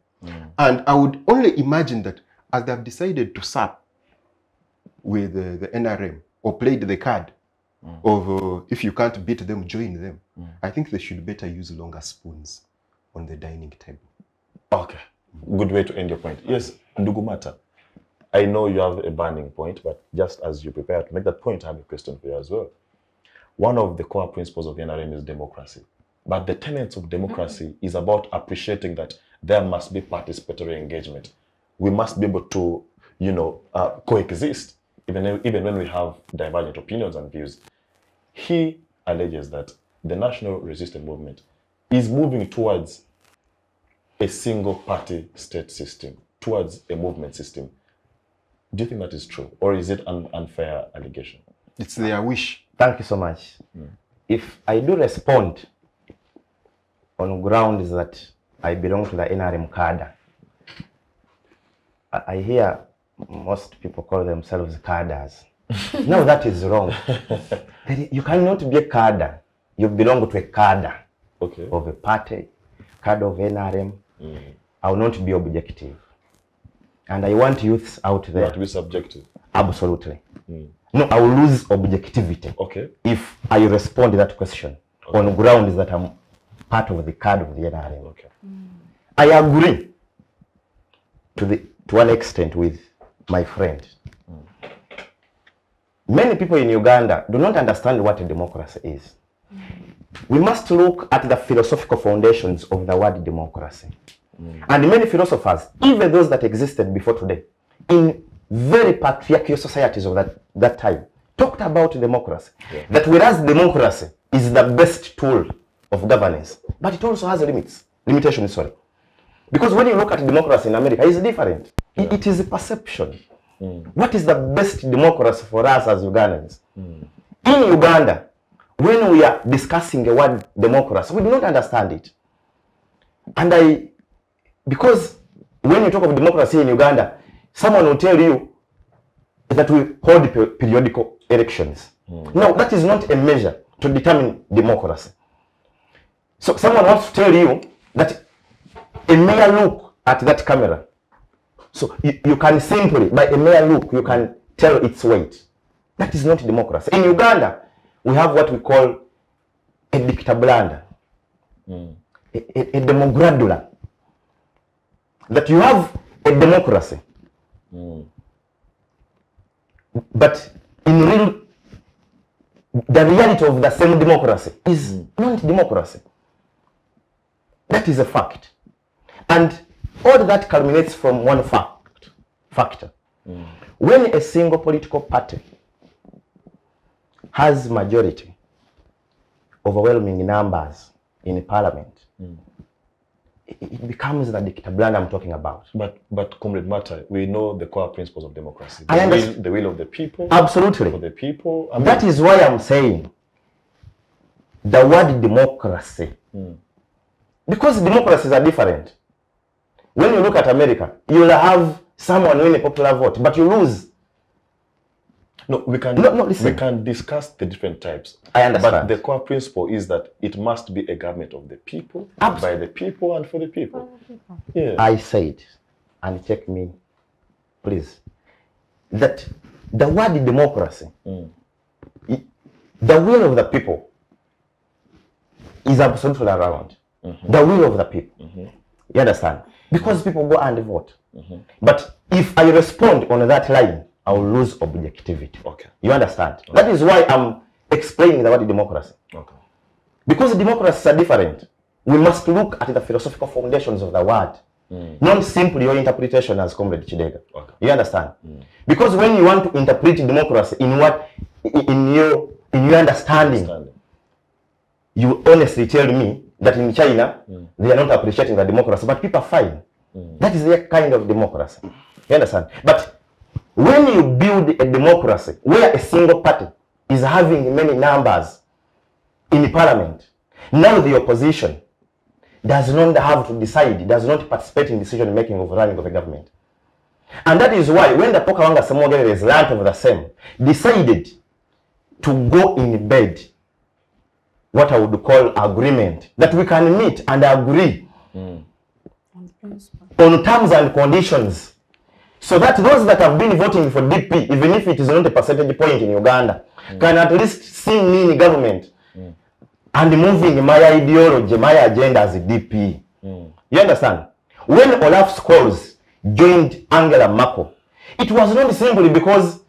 [SPEAKER 2] And I would only imagine that as they have decided to sap with the NRM or played the card of if you can't beat them, join them, I think they should better use longer spoons on the dining table.
[SPEAKER 1] Okay, good way to end your point. Yes, Ndugu Marta, I know you have a burning point, but just as you prepare to make that point, I have a question for you as well. One of the core principles of the NRM is democracy. But the tenets of democracy is about appreciating that there must be participatory engagement. We must be able to, you know, coexist, even when we have divergent opinions and views. He alleges that the National Resistance Movement is moving towards a single-party state system, towards a movement system. Do you think that is true, or is it an unfair allegation?
[SPEAKER 2] It's their wish.
[SPEAKER 5] Thank you so much. If I do respond on grounds that I belong to the NRM cadre, I hear most people call themselves cadres. No, that is wrong. You cannot be a cadre. You belong to a cadre of a party, cadre of NRM. I will not be objective. And I want youths out there.
[SPEAKER 1] Not to be subjective.
[SPEAKER 5] Absolutely. No, I will lose objectivity if I respond to that question on grounds that I'm part of the cadre of the NRM. I agree to an extent with my friend. Many people in Uganda do not understand what a democracy is. We must look at the philosophical foundations of the word democracy. And many philosophers, even those that existed before today, in very patriarchal societies of that time, talked about democracy. That whereas democracy is the best tool of governance, but it also has limitations, sorry. Because when you look at democracy in America, it's different. It is a perception. What is the best democracy for us as Ugandans? In Uganda, when we are discussing the word democracy, we do not understand it. And because when you talk of democracy in Uganda, someone will tell you that we hold periodical elections. No, that is not a measure to determine democracy. So someone wants to tell you that a mere look at that camera, so you can simply, by a mere look, you can tell its weight. That is not democracy. In Uganda, we have what we call a dictablanda, a demogradula. That you have a democracy. But in real, the reality of the same democracy is not democracy. That is a fact. And all that culminates from one factor. When a single political party has majority, overwhelming numbers in parliament, it becomes the dictablanda I'm talking about.
[SPEAKER 1] But Comrade Marta, we know the core principles of democracy. The will of the people.
[SPEAKER 5] Absolutely.
[SPEAKER 1] For the people.
[SPEAKER 5] That is why I'm saying the word democracy. Because democracies are different. When you look at America, you'll have someone win a popular vote, but you lose.
[SPEAKER 1] No, we can we can discuss the different types.
[SPEAKER 5] I understand.
[SPEAKER 1] But the core principle is that it must be a government of the people, by the people, and for the people. Yeah.
[SPEAKER 5] I said, and check me, please, that the word democracy, the will of the people is absolutely around. The will of the people. You understand? Because people go and vote. But if I respond on that line, I will lose objectivity. You understand? That is why I'm explaining the word democracy. Because democracies are different. We must look at the philosophical foundations of the word. Not simply your interpretation as Comrade Kidega. You understand? Because when you want to interpret democracy in your understanding, you honestly tell me that in China, they are not appreciating the democracy, but people are fine. That is their kind of democracy. You understand? But when you build a democracy where a single party is having many numbers in parliament, now the opposition does not have to decide, does not participate in decision making of running of a government. And that is why when the Pokawanga Samogerers land of the same decided to go in bed, what I would call agreement, that we can meet and agree on terms and conditions So that those that have been voting for DP, even if it is not a percentage point in Uganda, can at least see me in government and moving my ideology, my agenda as a DP. You understand? When Olaf Scholz joined Angela Merkel, it was not simply because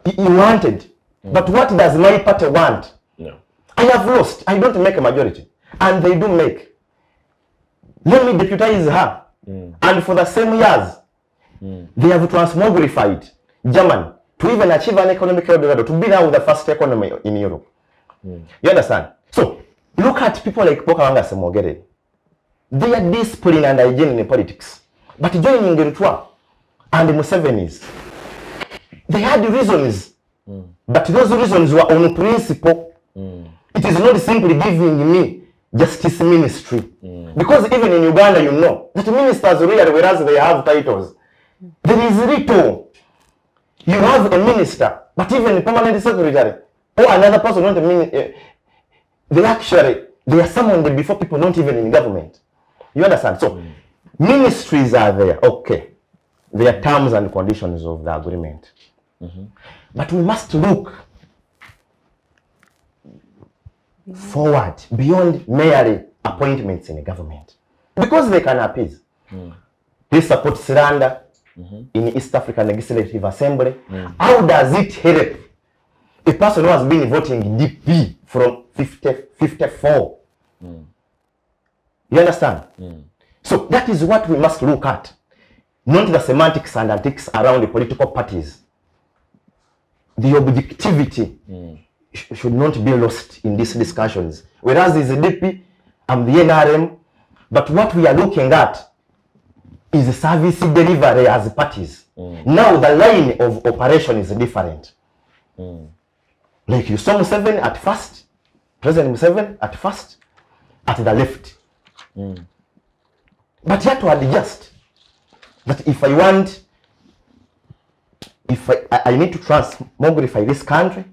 [SPEAKER 5] he wanted, but what does my party want?
[SPEAKER 1] No.
[SPEAKER 5] I have lost. I don't make a majority. And they do make. Let me deputize her. And for the same years, they have transmogrified Germany to even achieve an economic Eldorado, to be now the first economy in Europe. You understand? So, look at people like Pokawanga Semogere. They are discipline and hygiene in politics. But joining Ngerutwa and the Museveni's, they had reasons. But those reasons were on principle. It is not simply giving me justice ministry. Because even in Uganda, you know, that ministers really, whereas they have titles, there is little. You have a minister, but even a permanent secretary, or another person, not a minister, they are summoned before people, not even in government. You understand? So, ministries are there, okay. There are terms and conditions of the agreement. But we must look forward beyond merely appointments in the government. Because they can appease. They support surrender in East African Legislative Assembly. How does it help a person who has been voting DP from 54? You understand? So that is what we must look at. Not the semantics and antics around the political parties. The objectivity should not be lost in these discussions. Whereas is a DP, I'm the NRM, but what we are looking at is service delivery as parties. Now the line of operation is different. Like you saw Museveni at first, President Museveni at first, at the left. But you have to adjust that if I want, if I need to transmogrify this country,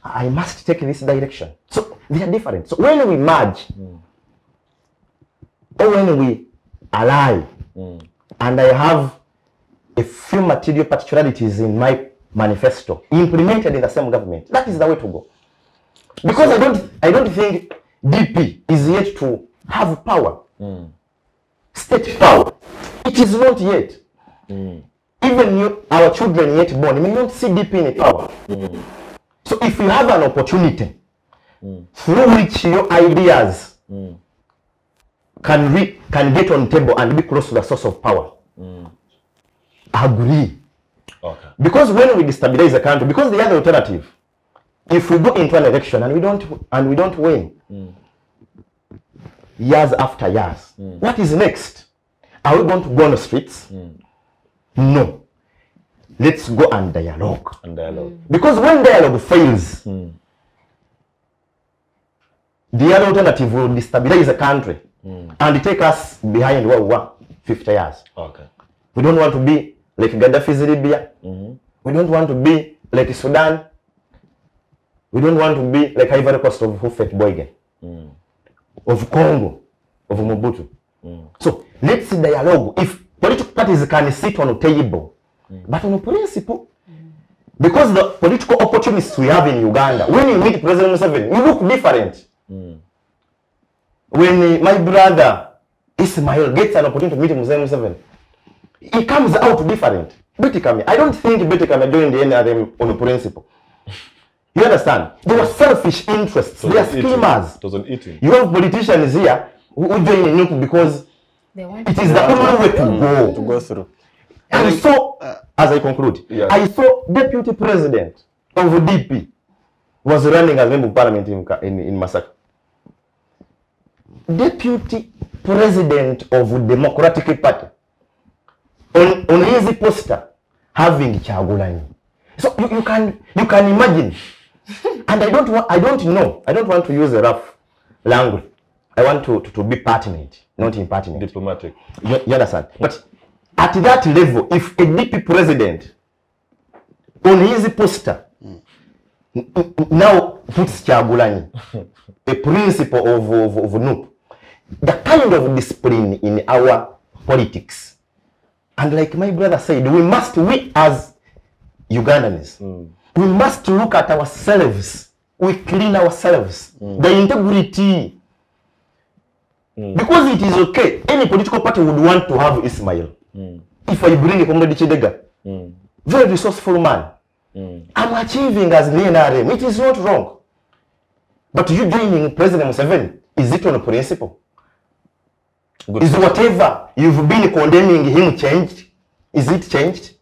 [SPEAKER 5] I must take this direction. So they are different. So when we merge, or when we ally, and I have a few material particularities in my manifesto implemented in the same government, that is the way to go. Because I don't think DP is yet to have power. State power. It is not yet. Even our children yet born may not see DP in power. So if you have an opportunity through which your ideas can get on table and be close to the source of power, agree.
[SPEAKER 1] Okay.
[SPEAKER 5] Because when we destabilize the country, because the other alternative, if we go into an election and we don't win, years after years, what is next? Are we going to go on the streets? No. Let's go and dialogue. Because when dialogue fails, the other alternative will destabilize the country and take us behind where we were 50 years.
[SPEAKER 1] Okay.
[SPEAKER 5] We don't want to be like Gaddafi's Libya. We don't want to be like Sudan. We don't want to be like Ivory Coast of Hufet Boyge, of Congo, of Mobutu. So let's dialogue. If political parties can sit on a table, but on a principle, because the political opportunists we have in Uganda, when you meet President Museveni, you look different. When my brother Ismail gets an opportunity to meet Museveni, he comes out different. I don't think Betikame joined the NRM on a principle. You understand? They were selfish interests. They are schemers. You have politicians here who join the NUP because it is the only way to go
[SPEAKER 3] through.
[SPEAKER 5] And so, as I conclude, I saw Deputy President of DP was running as member of parliament in Masaka. Deputy President of Democratic Party on his poster having Kyagulanyi. So you can imagine. And I don't want to use a rough language. I want to be pertinent, not impertinent.
[SPEAKER 1] Diplomatic.
[SPEAKER 5] You understand? But at that level, if a DP president on his poster now puts Kyagulanyi, a principle of NUP, the kind of discipline in our politics And like my brother said, we as Ugandans, we must look at ourselves. We clean ourselves. The integrity. Because it is okay. Any political party would want to have Ismail. If I bring a Comrade Kidega, very resourceful man, I'm achieving as the NRM. It is not wrong. But you joining President Museveni, is it on a principle? Good is question. Whatever you've been condemning him changed? Is it changed?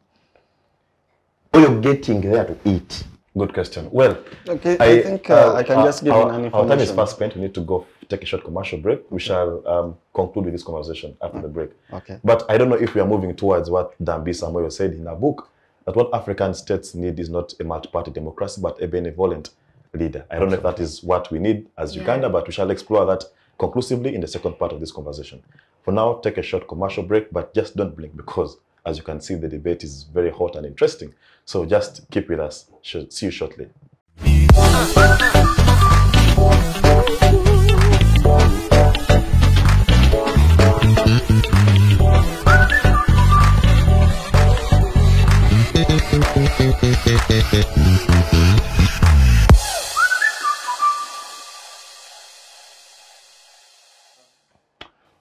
[SPEAKER 5] Or you're getting there to eat?
[SPEAKER 1] Good question. Well,
[SPEAKER 3] okay, I think I can just give an information.
[SPEAKER 1] Our time is fast spent. We need to go take a short commercial break. We shall conclude with this conversation after the break.
[SPEAKER 3] Okay.
[SPEAKER 1] But I don't know if we are moving towards what Dambi Samoyo said in her book, that what African states need is not a multi-party democracy, but a benevolent leader. I don't know if that is what we need as Uganda, but we shall explore that conclusively in the second part of this conversation. For now, take a short commercial break, but just don't blink because, as you can see, the debate is very hot and interesting. So just keep with us. See you shortly.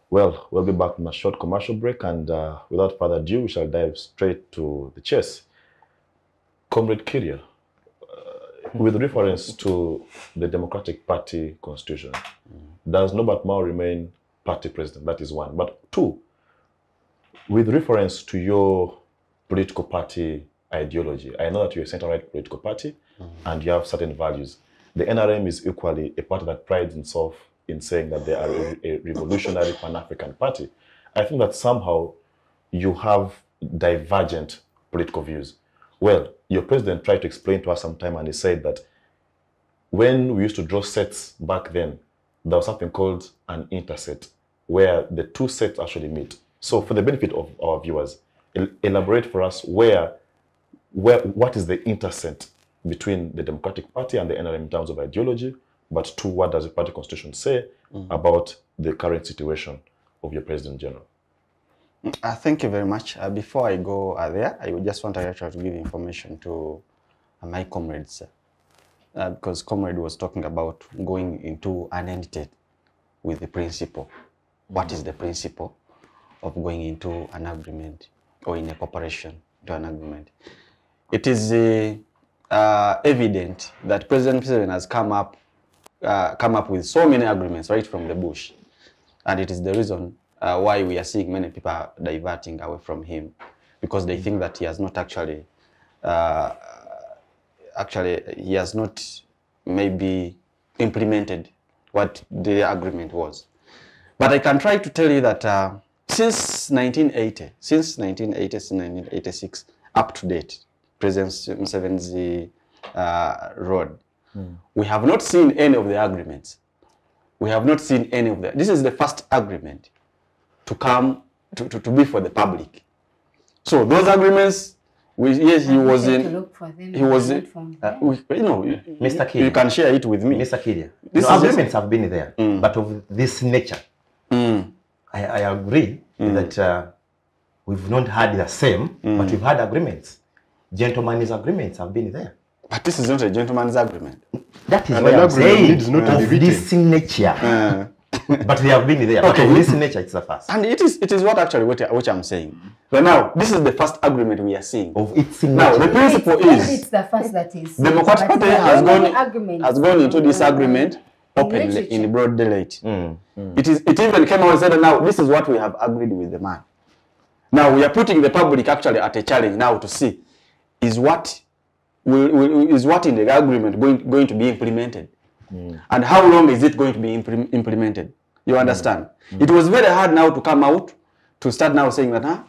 [SPEAKER 1] Well, we'll be back from a short commercial break, and without further ado, we shall dive straight to the chase. Comrade Kiirya, with reference to the Democratic Party constitution, does Norbert Mao remain party president? That is one. But two, with reference to your political party ideology, I know that you're a center-right political party and you have certain values. The NRM is equally a party that prides itself in saying that they are a revolutionary Pan-African party. I think that somehow you have divergent political views. Well, your president tried to explain to us sometime, and he said that when we used to draw sets back then, there was something called an interset, where the two sets actually meet. So for the benefit of our viewers, elaborate for us what is the interset between the Democratic Party and the NRM in terms of ideology, but two, what does the party constitution say about the current situation of your President General?
[SPEAKER 3] Thank you very much. Before I go there, I would just want to actually give information to my comrades, because comrade was talking about going into an entity with the principle. What is the principle of going into an agreement or in a cooperation to an agreement? It is evident that President Museveni has come up with so many agreements right from the bush, and it is the reason why we are seeing many people diverting away from him, because they think that he has not actually he has not maybe implemented what the agreement was. But I can try to tell you that since 1986 up to date, President Museveni's road, we have not seen any of the agreements. We have not seen any of that. This is the first agreement to come to be for the public. So those agreements, yes, he was in. He was in.
[SPEAKER 5] Mr. Kiirya,
[SPEAKER 3] you can share it with me.
[SPEAKER 5] Mr. Kiirya, agreements have been there, but of this nature, I agree that we've not had the same, but we've had agreements. Gentlemen's agreements have been there.
[SPEAKER 3] But this is not a gentleman's agreement.
[SPEAKER 5] That is what I'm saying, of this nature. But they have been there. Okay. But of this nature, it's the first.
[SPEAKER 3] And it is what actually what I'm saying. But now, this is the first agreement we are seeing.
[SPEAKER 5] Of its nature.
[SPEAKER 3] Now, the principle is...
[SPEAKER 4] It's the first that is...
[SPEAKER 3] The Democratic Party has gone into this agreement openly, in broad daylight. It even came out and said, now, this is what we have agreed with the man. Now, we are putting the public actually at a challenge now to see, is what in the agreement going to be implemented? And how long is it going to be implemented? You understand? It was very hard now to come out, to start now saying that,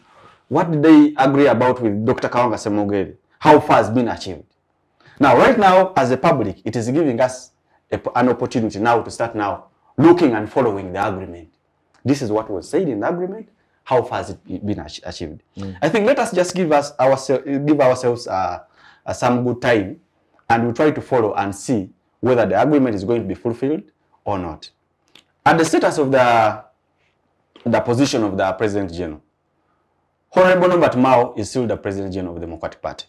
[SPEAKER 3] what did they agree about with Dr. Kawanga Semogere? How far has been achieved? Now, right now, as a public, it is giving us an opportunity now to start now looking and following the agreement. This is what was said in the agreement. How far has it been achieved? I think let us just give ourselves some good time, and we'll try to follow and see whether the agreement is going to be fulfilled or not. At the status of the position of the President General, Honorable Norbert Mao is still the President General of the Democratic Party.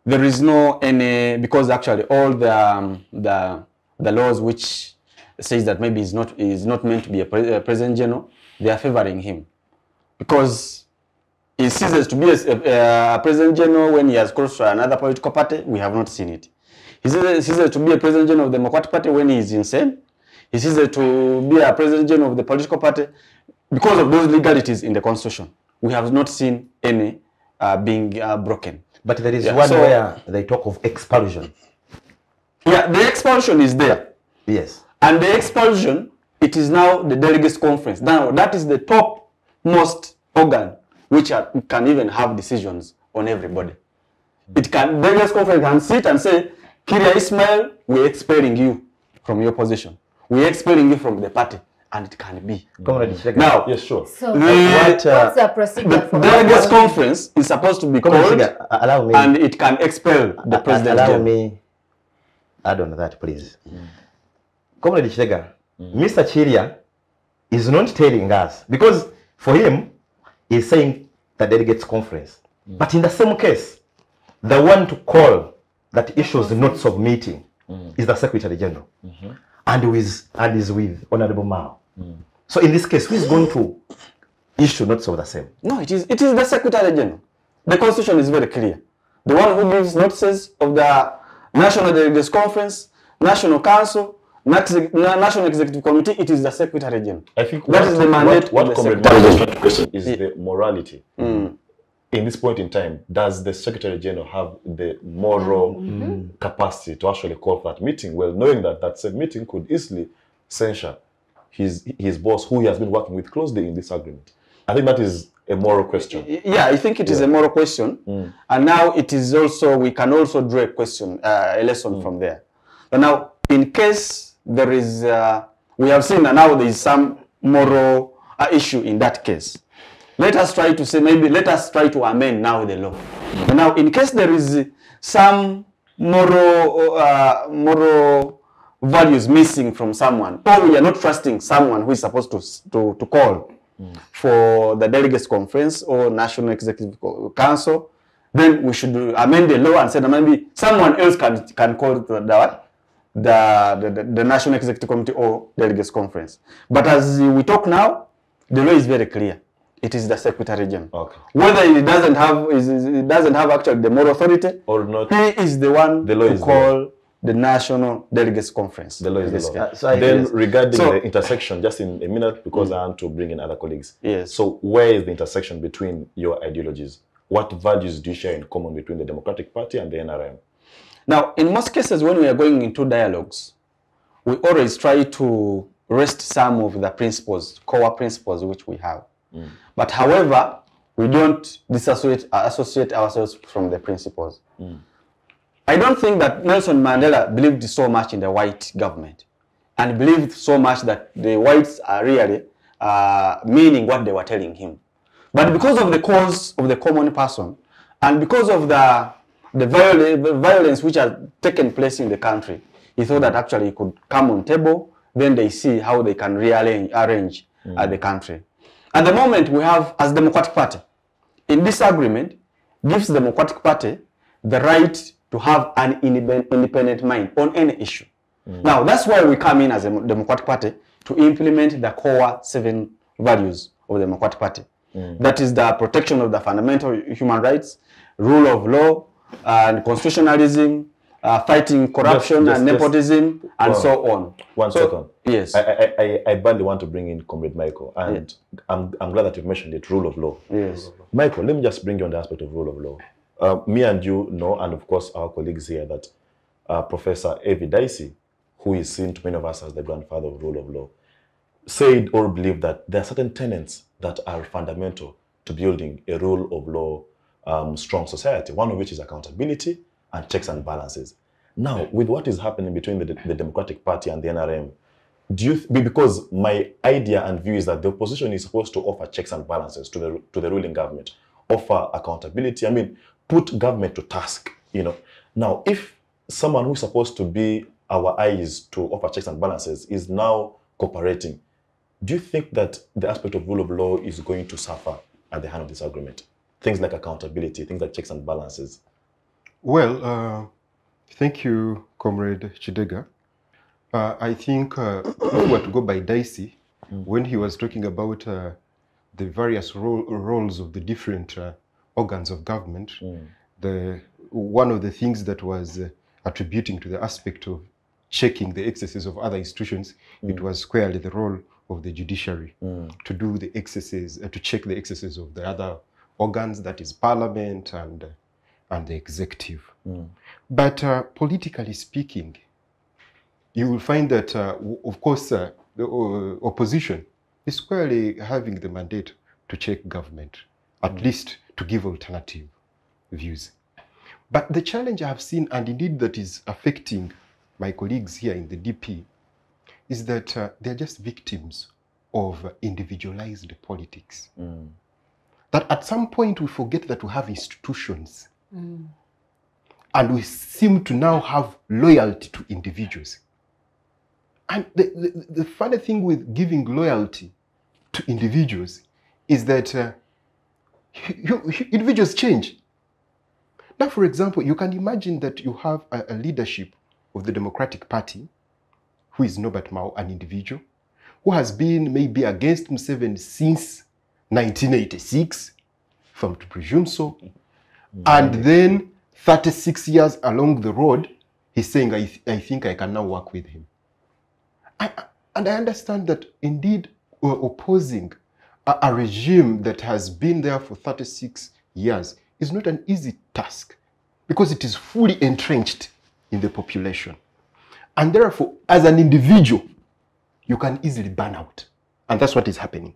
[SPEAKER 3] There is no any, because actually all the laws which says that maybe is not meant to be a President General, they are favoring him. Because he ceases to be a President General when he has crossed to another political party. We have not seen it. He ceases to be a President General of the Democratic Party when he is insane. He ceases to be a President General of the political party because of those legalities in the Constitution. We have not seen any being broken.
[SPEAKER 5] But there is one where they talk of expulsion.
[SPEAKER 3] Yeah, the expulsion is there.
[SPEAKER 5] Yes.
[SPEAKER 3] And the expulsion, it is now the delegates conference. Now, that is the topmost organ which can even have decisions on everybody. The delegates conference can sit and say, Kiirya Ismail, we're expelling you from your position. We're expelling you from the party. And it can be.
[SPEAKER 5] Now,
[SPEAKER 1] yes, sure.
[SPEAKER 4] So what's the procedure for
[SPEAKER 3] the delegates conference is supposed to be called,
[SPEAKER 5] allow me,
[SPEAKER 3] and it can expel the president.
[SPEAKER 5] Allow me add on that, please. Comrade Kidega, Mr. Kiirya is not telling us, because for him, he's saying the delegates conference. But in the same case, the one to call that issues not submitting is the Secretary General. And is with Honorable Mao. So in this case, who is going to issue notes of the same?
[SPEAKER 3] No, it is the Secretary General. The Constitution is very clear. The one who gives notices of the National Delegates Conference, National Council, National Executive Committee, it is the Secretary General.
[SPEAKER 1] I think
[SPEAKER 3] that is the mandate
[SPEAKER 1] what
[SPEAKER 3] of the
[SPEAKER 1] Secretary is the morality. In this point in time, does the Secretary General have the moral capacity to actually call for that meeting? Well, knowing that that said meeting could easily censure his boss, who he has been working with closely in this agreement. I think that is a moral question.
[SPEAKER 3] Yeah, I think it is a moral question. And now it is also, we can also draw a question, a lesson from there. But now, in case there is, we have seen that now there is some moral issue in that case. Let us try to say, maybe let us try to amend now the law. And now, in case there is some moral values missing from someone, or we are not trusting someone who is supposed to call for the delegates conference or National Executive Council, then we should amend the law and say that maybe someone else can call the National Executive Committee or delegates conference. But as we talk now, the law is very clear. It is the Secretary General. Okay. Whether he doesn't have actually the moral authority or not, he is the one to call the National Delegates Conference.
[SPEAKER 1] The law is the law. Then regarding the intersection, just in a minute, because I want to bring in other colleagues.
[SPEAKER 3] Yes.
[SPEAKER 1] So where is the intersection between your ideologies? What values do you share in common between the Democratic Party and the NRM?
[SPEAKER 3] Now, in most cases, when we are going into dialogues, we always try to rest some of the principles, core principles which we have. But however, we don't associate ourselves from the principles. I don't think that Nelson Mandela believed so much in the white government and believed so much that the whites are really meaning what they were telling him. But because of the cause of the common person and because of the violence which has taken place in the country, he thought that actually he could come on table, then they see how they can arrange the country. At the moment, we have, as Democratic Party, in this agreement, gives the Democratic Party the right to have an independent mind on any issue. Now, that's why we come in as a Democratic Party to implement the core 7 values of the Democratic Party. That is the protection of the fundamental human rights, rule of law, and constitutionalism, fighting corruption and nepotism, and so on.
[SPEAKER 1] One second.
[SPEAKER 3] Yes.
[SPEAKER 1] I badly want to bring in Comrade Micheal, and I'm glad that you've mentioned it, rule of law.
[SPEAKER 3] Yes.
[SPEAKER 1] Micheal, let me just bring you on the aspect of rule of law. Me and you know, and of course our colleagues here, that Professor Avi Dicey, who is seen to many of us as the grandfather of rule of law, said or believed that there are certain tenets that are fundamental to building a rule of law strong society, one of which is accountability and checks and balances. Now, with what is happening between the Democratic Party and the NRM, because my idea and view is that the opposition is supposed to offer checks and balances to the ruling government, offer accountability, I mean, put government to task, you know. Now, if someone who's supposed to be our eyes to offer checks and balances is now cooperating, do you think that the aspect of rule of law is going to suffer at the hand of this agreement? Things like accountability, things like checks and balances.
[SPEAKER 2] Well, thank you, Comrade Kidega. I think if we were to go by Dicey, when he was talking about the various roles of the different organs of government, one of the things that was attributing to the aspect of checking the excesses of other institutions, it was squarely the role of the judiciary to do the excesses, to check the excesses of the other organs, that is parliament and the executive. But politically speaking, you will find that, of course, the opposition is squarely having the mandate to check government, at least to give alternative views. But the challenge I have seen, and indeed that is affecting my colleagues here in the DP, is that they're just victims of individualized politics. That at some point we forget that we have institutions. And we seem to now have loyalty to individuals. And the funny thing with giving loyalty to individuals is that individuals change. Now, for example, you can imagine that you have a leadership of the Democratic Party, who is Norbert Mao, an individual, who has been maybe against Museveni since 1986, if I'm to presume so. And then 36 years along the road, he's saying, I think I can now work with him. And I understand that indeed opposing a regime that has been there for 36 years is not an easy task because it is fully entrenched in the population. And therefore, as an individual, you can easily burn out. And that's what is happening.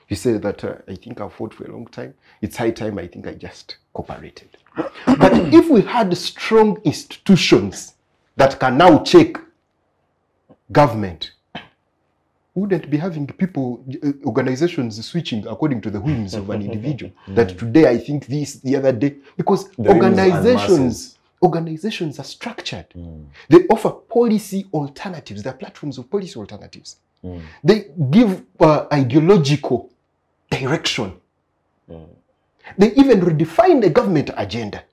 [SPEAKER 2] You say that I think I've fought for a long time. It's high time I think I just cooperated. But if we had strong institutions that can now check government, we wouldn't be having people, organizations switching according to the whims of an individual. That today I think this, the other day, because organizations are structured. They offer policy alternatives. They're platforms of policy alternatives. They give ideological direction. They even redefine the government agenda.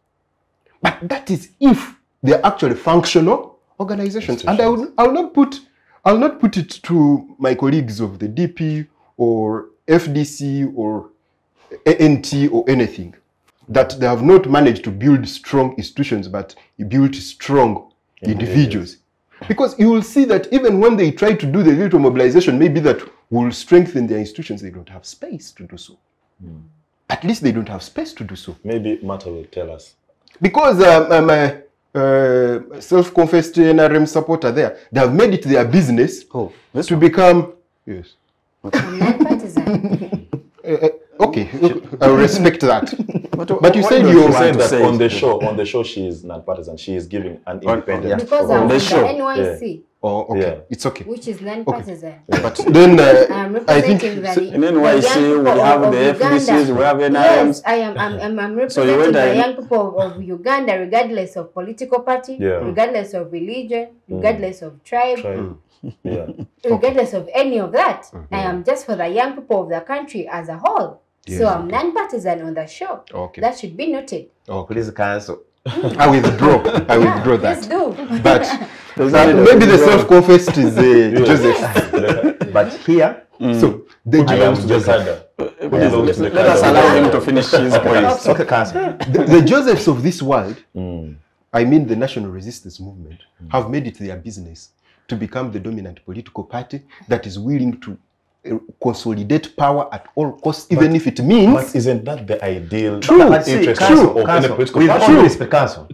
[SPEAKER 2] But that is if they're actually functional organizations. And I'll not put it to my colleagues of the DP or FDC or ANT or anything, that they have not managed to build strong institutions, but build strong individuals. Because you will see that even when they try to do the little mobilization, maybe that will strengthen their institutions, they don't have space to do so. At least they don't have space to do so.
[SPEAKER 1] Maybe Marta will tell us. Because
[SPEAKER 2] self-confessed NRM supporter there, they have made it their business to become... Yes. Okay, I respect that. But you said you
[SPEAKER 1] said that on the show she is non-partisan. She is giving an independent.
[SPEAKER 4] Because I'm the NYC.
[SPEAKER 1] Yeah.
[SPEAKER 2] Oh, okay. Yeah. It's okay.
[SPEAKER 4] Which is non-partisan.
[SPEAKER 2] Okay. But then
[SPEAKER 4] I think in
[SPEAKER 3] NYC we have the FDCs, we have NRMs.
[SPEAKER 4] Yes, I'm representing the young people of Uganda, regardless of political party, regardless of religion, regardless of tribe. Regardless of any of that. I am just for the young people of the country as a whole. Yes, so I'm non-partisan on the show. Okay. That should be noted.
[SPEAKER 5] Oh, please cancel.
[SPEAKER 2] I withdraw. I withdraw that.
[SPEAKER 4] Please do.
[SPEAKER 2] But maybe the self-confessed is Joseph.
[SPEAKER 5] But here,
[SPEAKER 2] so they
[SPEAKER 5] belong to Joseph.
[SPEAKER 3] Let us allow him to finish his point.
[SPEAKER 5] Okay, cancel.
[SPEAKER 2] The Josephs of this world, I mean the national resistance movement, have made it their business to become the dominant political party that is willing to consolidate power at all costs, even if it means...
[SPEAKER 1] But isn't that the ideal
[SPEAKER 2] interest of any political party?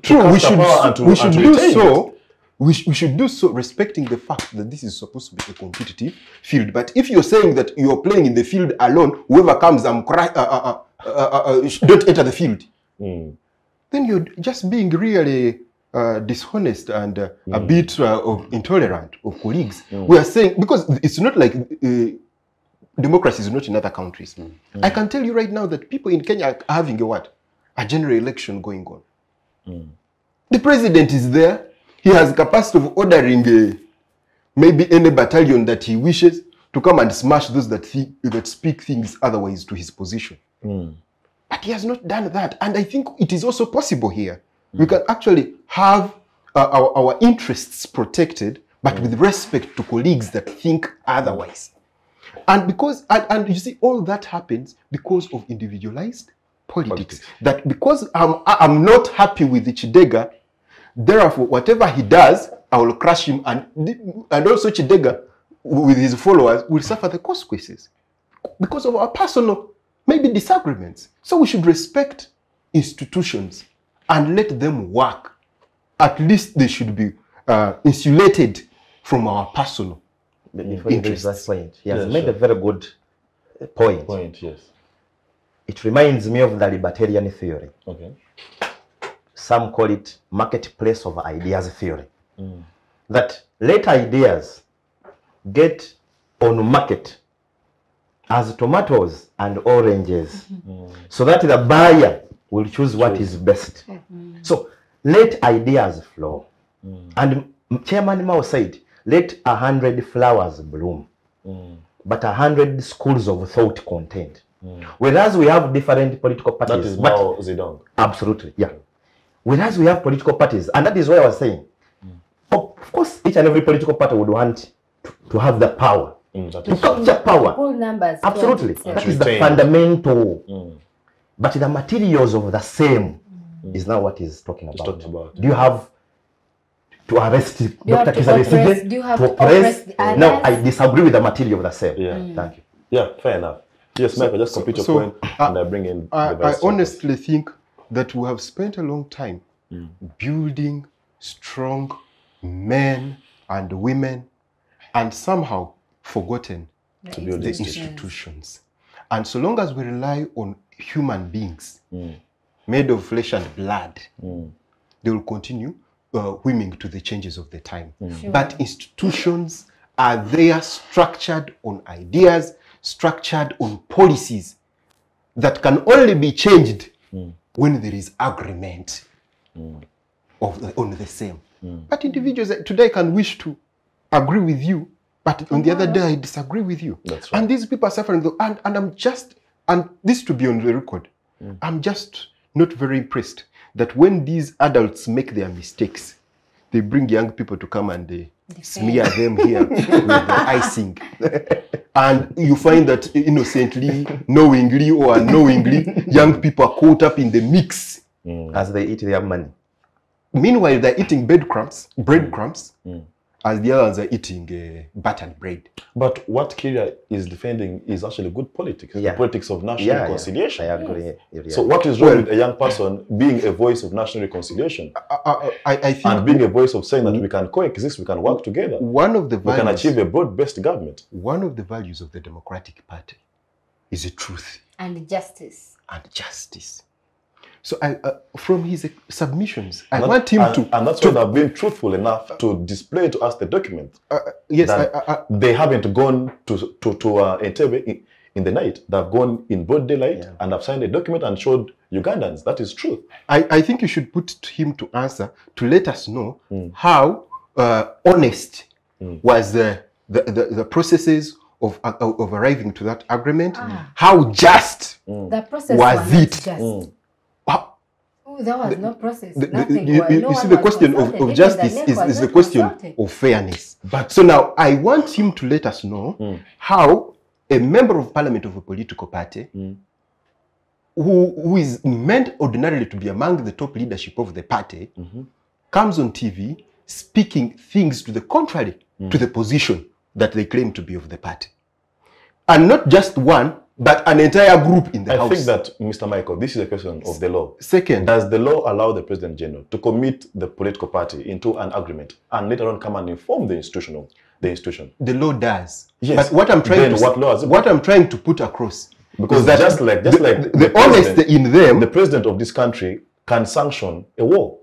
[SPEAKER 2] True, we should do so respecting the fact that this is supposed to be a competitive field. But if you're saying that you're playing in the field alone, whoever comes and don't enter the field, then you're just being really... dishonest and a bit intolerant of colleagues. We are saying, because it's not like democracy is not in other countries. I can tell you right now that people in Kenya are having a general election going on. The president is there. He has capacity of ordering maybe any battalion that he wishes to come and smash those that speak things otherwise to his position. But he has not done that. And I think it is also possible here. We can actually have our interests protected, but with respect to colleagues that think otherwise. And because, and you see, all that happens because of individualized politics. That because I'm not happy with the Kidega, therefore, whatever he does, I will crush him. And also Kidega, with his followers, will suffer the consequences because of our personal, maybe disagreements. So we should respect institutions and let them work. At least they should be insulated from our personal interests.
[SPEAKER 5] That point, he has made a very good point.
[SPEAKER 1] Yes.
[SPEAKER 5] It reminds me of the libertarian theory.
[SPEAKER 1] Okay.
[SPEAKER 5] Some call it marketplace of ideas theory. That let ideas get on market as tomatoes and oranges, so that the buyer will choose what is best. So let ideas flow. And Chairman Mao said, let 100 flowers bloom, but 100 schools of thought contained. Whereas we have different political parties.
[SPEAKER 1] That is Mao Zedong.
[SPEAKER 5] Absolutely, yeah. Whereas we have political parties, and that is why I was saying, of course, each and every political party would want to have the power, to capture power.
[SPEAKER 4] Full numbers.
[SPEAKER 5] Absolutely. That is the fundamental. But the materials of the same is now what he's talking about. Do you have to arrest Dr. Kisale to oppress? No, I disagree with the material of the same.
[SPEAKER 1] Yeah.
[SPEAKER 5] Thank you.
[SPEAKER 1] Yeah, fair enough. Yes, Michael, just complete your point and I bring in the
[SPEAKER 2] I honestly think that we have spent a long time building strong men and women and somehow forgotten
[SPEAKER 1] to build
[SPEAKER 2] the institutions. And so long as we rely on human beings made of flesh and blood, they will continue whimming to the changes of the time. But institutions are there structured on ideas, structured on policies that can only be changed when there is agreement on the same. But individuals today can wish to agree with you, but on the other day I disagree with you.
[SPEAKER 1] That's right.
[SPEAKER 2] And these people are suffering. And I'm just, and this to be on the record, I'm just not very impressed that when these adults make their mistakes, they bring young people to come and smear them here with the icing. And you find that innocently, knowingly or unknowingly, young people are caught up in the mix.
[SPEAKER 5] As they eat their money.
[SPEAKER 2] Meanwhile, they're eating breadcrumbs, as the others are eating buttered bread.
[SPEAKER 1] But what Kiirya is defending is actually good politics, the politics of national reconciliation.
[SPEAKER 5] I agree.
[SPEAKER 1] So what is wrong with a young person being a voice of national reconciliation?
[SPEAKER 2] I think,
[SPEAKER 1] and being a voice of saying that we can coexist, we can work together.
[SPEAKER 2] One of the values,
[SPEAKER 1] we can achieve a broad-based government.
[SPEAKER 2] One of the values of the Democratic Party is the truth.
[SPEAKER 4] And justice.
[SPEAKER 2] And justice. So from his submissions, I want him to...
[SPEAKER 1] And that's why they've been truthful enough to display to us the document.
[SPEAKER 2] Yes,
[SPEAKER 1] they haven't gone to Entebbe in the night. They've gone in broad daylight and have signed a document and showed Ugandans. That is truth.
[SPEAKER 2] I think you should put him to answer to let us know how honest was the processes of arriving to that agreement. How just
[SPEAKER 4] the process
[SPEAKER 2] was it?
[SPEAKER 4] There was no process.
[SPEAKER 2] You see, the question of justice is the question of fairness. But so now I want him to let us know how a member of parliament of a political party who is meant ordinarily to be among the top leadership of the party comes on TV speaking things to the contrary to the position that they claim to be of the party. And not just one, but an entire group in the House.
[SPEAKER 1] I think that, Mr. Michael, this is a question of the law.
[SPEAKER 2] Second,
[SPEAKER 1] does the law allow the President General to commit the political party into an agreement and later on come and inform the institution?
[SPEAKER 2] The law does.
[SPEAKER 1] Yes.
[SPEAKER 2] But what I'm trying what I'm trying to put across,
[SPEAKER 1] because that just like the
[SPEAKER 2] honesty in them,
[SPEAKER 1] the president of this country can sanction a war.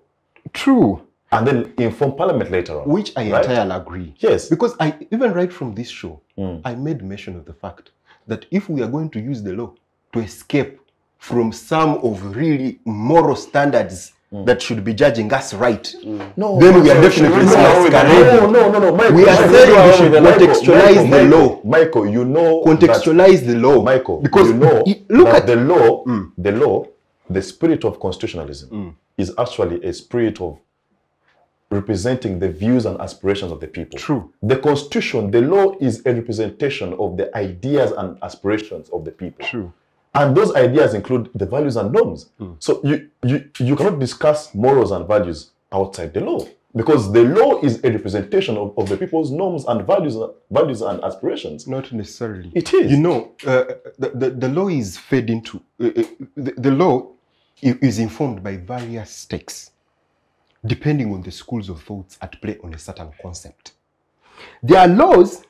[SPEAKER 2] True.
[SPEAKER 1] And then inform Parliament later on.
[SPEAKER 2] Which I entirely agree.
[SPEAKER 1] Yes.
[SPEAKER 2] Because I even right from this show, I made mention of the fact that if we are going to use the law to escape from some of really moral standards that should be judging us right,
[SPEAKER 1] No,
[SPEAKER 2] then we are definitely masquerading.
[SPEAKER 1] No, Michael.
[SPEAKER 2] We are saying we should contextualize the law.
[SPEAKER 1] Michael, you know,
[SPEAKER 2] Contextualize the law,
[SPEAKER 1] Michael,
[SPEAKER 2] because
[SPEAKER 1] you know,
[SPEAKER 2] look
[SPEAKER 1] that
[SPEAKER 2] at
[SPEAKER 1] the law. The law, the spirit of constitutionalism, is actually a spirit of representing the views and aspirations of the people.
[SPEAKER 2] True.
[SPEAKER 1] The constitution, the law, is a representation of the ideas and aspirations of the people.
[SPEAKER 2] True.
[SPEAKER 1] And those ideas include the values and norms. So you cannot discuss morals and values outside the law, because the law is a representation of the people's norms and values and aspirations.
[SPEAKER 2] Not necessarily.
[SPEAKER 1] It is.
[SPEAKER 2] You know, the law is fed into, the law is informed by various stakes, depending on the schools of thoughts at play on a certain concept. There are laws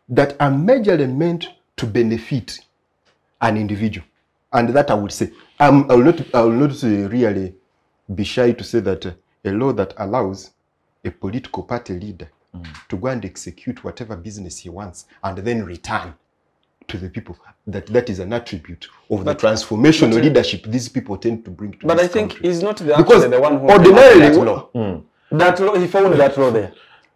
[SPEAKER 2] that are majorly meant to benefit an individual, and that I would say, I will not really be shy to say that a law that allows a political party leader to go and execute whatever business he wants and then return to the people, that is an attribute of the transformational leadership these people tend to bring to
[SPEAKER 3] But
[SPEAKER 2] this
[SPEAKER 3] I think
[SPEAKER 2] country.
[SPEAKER 3] he's not
[SPEAKER 2] Because
[SPEAKER 3] the one who
[SPEAKER 2] ordinarily
[SPEAKER 3] that law. That law, he found that law there.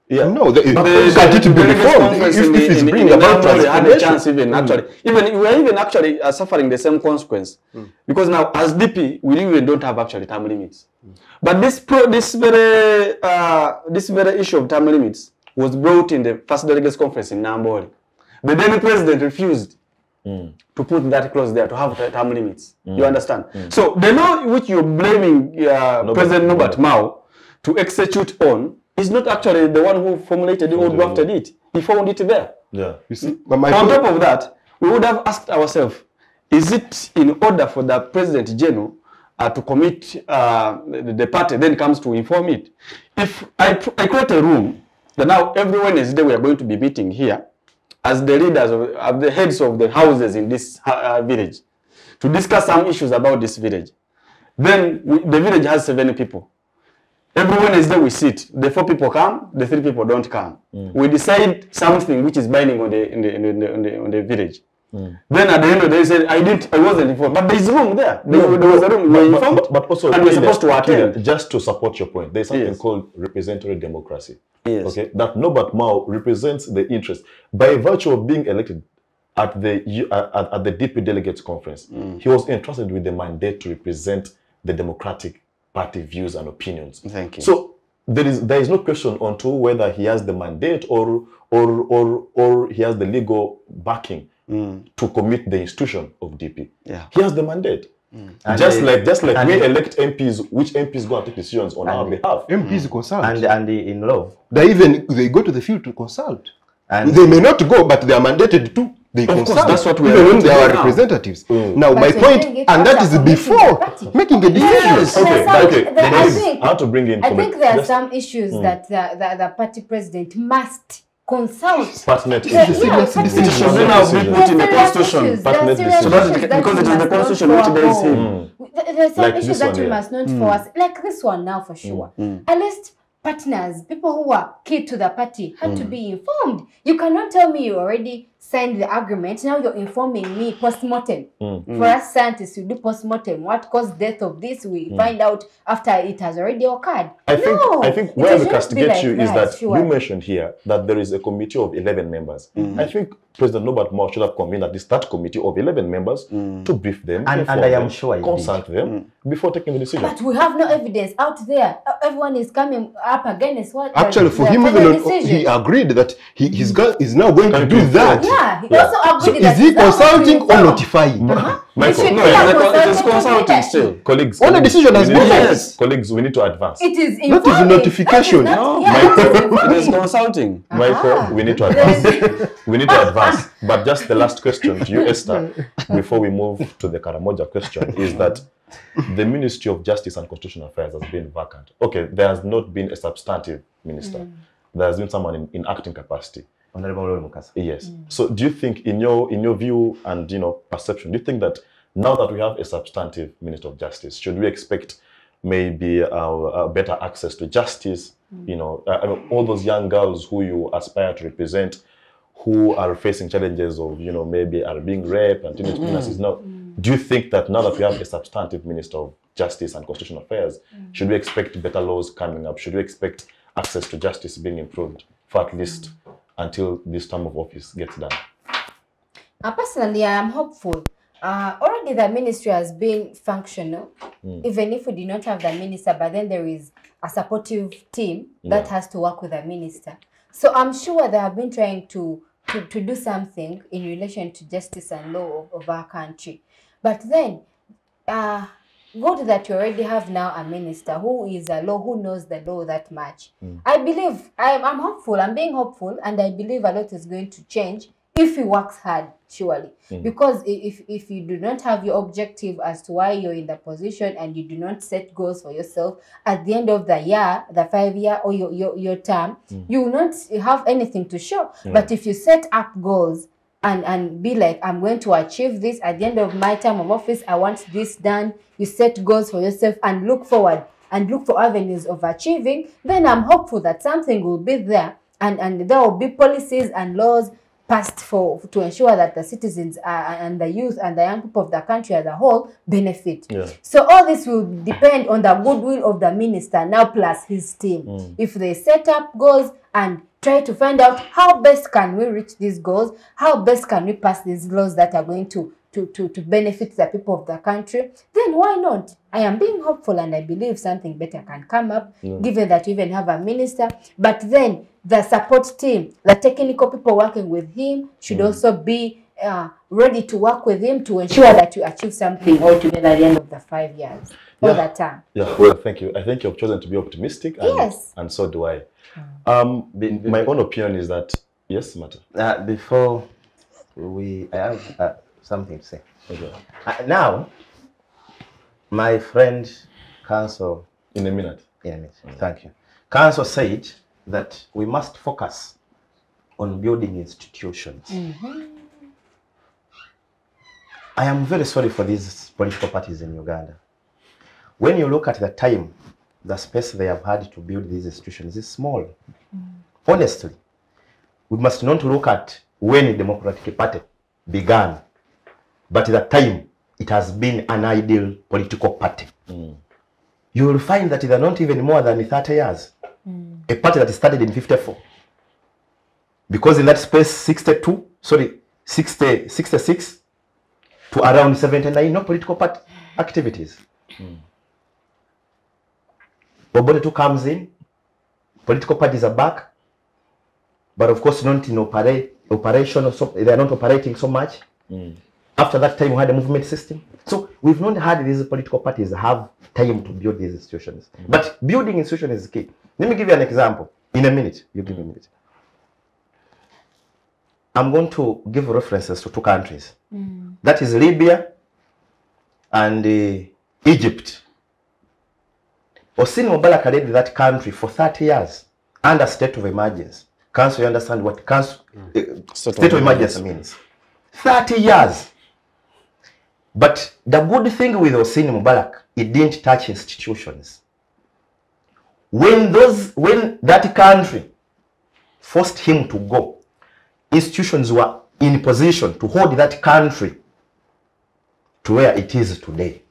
[SPEAKER 1] Yeah.
[SPEAKER 2] No, can't it be reformed if it's bringing about
[SPEAKER 3] had a chance
[SPEAKER 2] transformation?
[SPEAKER 3] even we are even actually suffering the same consequence, because now as DP we even don't have actually term limits. But this very issue of term limits was brought in the first delegates conference in Nambole. The then president refused to put that clause there to have term limits. You understand? So the law which you're blaming President Norbert Mao to execute on is not actually the one who formulated it or drafted it. He found it there.
[SPEAKER 1] Yeah.
[SPEAKER 2] You see,
[SPEAKER 3] On top of that, we would have asked ourselves, is it in order for the President General to commit the party, then comes to inform it? If I create a room, that now every Wednesday we are going to be meeting here as the leaders of the heads of the houses in this village to discuss some issues about this village. Then the village has 7 people. Every Wednesday we sit. The 4 people come, the 3 people don't come. We decide something which is binding on the village. Then at the end of the day, say I wasn't informed, but there is room there. There was a room. We were informed,
[SPEAKER 1] but also,
[SPEAKER 3] and we're supposed to attend.
[SPEAKER 1] Just to support your point, there's something called representative democracy.
[SPEAKER 3] Yes.
[SPEAKER 1] Okay, that Norbert Mao represents the interest by virtue of being elected at the DP delegates conference. He was entrusted with the mandate to represent the Democratic Party views and opinions.
[SPEAKER 3] Thank you.
[SPEAKER 1] So there is no question onto whether he has the mandate or he has the legal backing to commit the institution of DP.
[SPEAKER 3] Yeah.
[SPEAKER 1] He has the mandate. Just like we elect MPs, which MPs go and take decisions on our behalf.
[SPEAKER 2] MPs consult.
[SPEAKER 5] And in law.
[SPEAKER 2] They go to the field to consult.
[SPEAKER 5] And
[SPEAKER 2] they may not go, but they are mandated to. They consult.
[SPEAKER 3] That's what we
[SPEAKER 2] even
[SPEAKER 3] are
[SPEAKER 2] when they are
[SPEAKER 3] now.
[SPEAKER 2] Representatives. Now,
[SPEAKER 4] But
[SPEAKER 2] my
[SPEAKER 4] you're
[SPEAKER 2] point,
[SPEAKER 4] doing it
[SPEAKER 2] and that
[SPEAKER 4] after
[SPEAKER 2] is before making a decision.
[SPEAKER 4] Yes.
[SPEAKER 1] I have to bring in.
[SPEAKER 4] I think there are some issues that the party president must consult.
[SPEAKER 1] Pertinent
[SPEAKER 4] Yeah,
[SPEAKER 1] issues.
[SPEAKER 4] yeah,
[SPEAKER 3] It should be now be put in the constitution.
[SPEAKER 1] Pertinent
[SPEAKER 3] So that because it is the constitution which there is him.
[SPEAKER 4] There are some
[SPEAKER 1] Like
[SPEAKER 4] issues
[SPEAKER 1] this
[SPEAKER 4] that
[SPEAKER 1] one
[SPEAKER 4] you
[SPEAKER 1] here.
[SPEAKER 4] must not force, like this one now for sure. At least partners, people who are key to the party, had to be informed. You cannot tell me you already signed the agreement. Now you're informing me post-mortem. For us scientists, we do post-mortem. What caused death of this? We find out after it has already occurred.
[SPEAKER 1] I think where we castigate you is that
[SPEAKER 4] sure.
[SPEAKER 1] you mentioned here that there is a committee of 11 members. I think President Norbert Mao should have convened at least that committee of 11 members to brief them,
[SPEAKER 5] And
[SPEAKER 1] inform
[SPEAKER 5] I am
[SPEAKER 1] them,
[SPEAKER 5] sure he
[SPEAKER 1] consult them before taking the decision.
[SPEAKER 4] But we have no evidence out there. Everyone is coming up against what.
[SPEAKER 2] Actually, for him, he agreed that he's now going to do that.
[SPEAKER 4] Yeah, he also
[SPEAKER 2] So
[SPEAKER 4] agreed
[SPEAKER 2] is
[SPEAKER 4] that
[SPEAKER 2] he
[SPEAKER 4] he's now going to
[SPEAKER 2] consulting or
[SPEAKER 4] inform.
[SPEAKER 2] notifying?
[SPEAKER 1] Michael,
[SPEAKER 3] No, it is consulting still.
[SPEAKER 1] colleagues,
[SPEAKER 2] All the decision has
[SPEAKER 1] we
[SPEAKER 2] been
[SPEAKER 1] need to-
[SPEAKER 3] Yes.
[SPEAKER 1] Colleagues, we need to advance.
[SPEAKER 4] It is
[SPEAKER 2] That is
[SPEAKER 4] informing.
[SPEAKER 2] notification.
[SPEAKER 4] That is
[SPEAKER 3] No,
[SPEAKER 4] not- yeah, that is
[SPEAKER 3] It is
[SPEAKER 4] informing.
[SPEAKER 3] consulting.
[SPEAKER 1] Michael, we need to advance. We need to advance. But just the last question to you, Esther, before we move to the Karamoja question, is that the Ministry of Justice and Constitutional Affairs has been vacant. Okay, there has not been a substantive minister. There has been someone in acting capacity.
[SPEAKER 5] Honorable Lord Mukasa.
[SPEAKER 1] Yes. So do you think, in your view and perception, do you think that now that we have a substantive Minister of Justice, should we expect maybe better access to justice? All those young girls who you aspire to represent, who are facing challenges of maybe are being raped and teenage pregnancies. Now, Do you think that now that we have a substantive Minister of Justice and Constitutional Affairs, should we expect better laws coming up? Should we expect access to justice being improved for at least until this term of office gets done?
[SPEAKER 4] Personally, I am hopeful. Already the ministry has been functional, even if we did not have the minister, but then there is a supportive team that has to work with the minister. So I'm sure they have been trying to do something in relation to justice and law of our country. But then, good that you already have now a minister who is a law, who knows the law that much. I believe, I'm hopeful, I'm being hopeful, and I believe a lot is going to change if he works hard, surely. Because if you do not have your objective as to why you're in the position and you do not set goals for yourself, at the end of the year, the 5-year or your term, you will not have anything to show. But if you set up goals and be like, I'm going to achieve this at the end of my term of office, I want this done, you set goals for yourself and look forward and look for avenues of achieving, then I'm hopeful that something will be there and there will be policies and laws passed to ensure that the citizens and the youth and the young people of the country as a whole benefit. So all this will depend on the goodwill of the minister now plus his team. If they set up goals and try to find out how best can we reach these goals, how best can we pass these laws that are going to benefit the people of the country, then why not? I am being hopeful and I believe something better can come up, given that we even have a minister. But then the support team, the technical people working with him should also be ready to work with him to ensure that you achieve something altogether at the end of the 5 years or the term.
[SPEAKER 1] Yeah, well, thank you. I think you've chosen to be optimistic, and, and so do I. My own opinion is that, yes, Marta?
[SPEAKER 5] Before I have something to say. Now, my friend Council...
[SPEAKER 1] In a minute.
[SPEAKER 5] Thank you. Council said that we must focus on building institutions. I am very sorry for these political parties in Uganda. When you look at the time, the space they have had to build these institutions is small. Honestly, we must not look at when the Democratic Party began, but at the time it has been an ideal political party. You will find that they are not even more than 30 years. A party that started in 54. Because in that space, 66 to around 79, no political party activities. Obote comes in, political parties are back, but of course not in operation, so they are not operating so much. After that time, we had a movement system. So we've not had these political parties have time to build these institutions. But building institutions is key. Let me give you an example. In a minute, you give me a minute. I'm going to give references to 2 countries. That is Libya and Egypt. Hosni Mubarak led that country for 30 years under state of emergency. Can't you understand what state of emergency means? 30 years. But the good thing with Hosni Mubarak, it didn't touch institutions. When that country forced him to go, institutions were in position to hold that country to where it is today,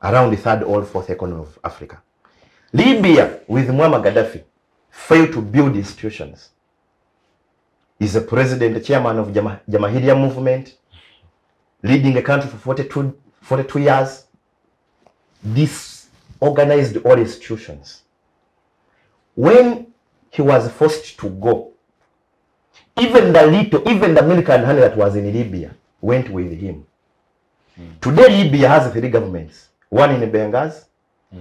[SPEAKER 5] around the 3rd or 4th economy of Africa. Libya, with Muammar Gaddafi, failed to build institutions. He's a president, the chairman of Jamahiriya movement, leading a country for 42 years. Disorganized all institutions. When he was forced to go, even the milk and honey that was in Libya went with him. Today, Libya has 3 governments. One in Benghazi,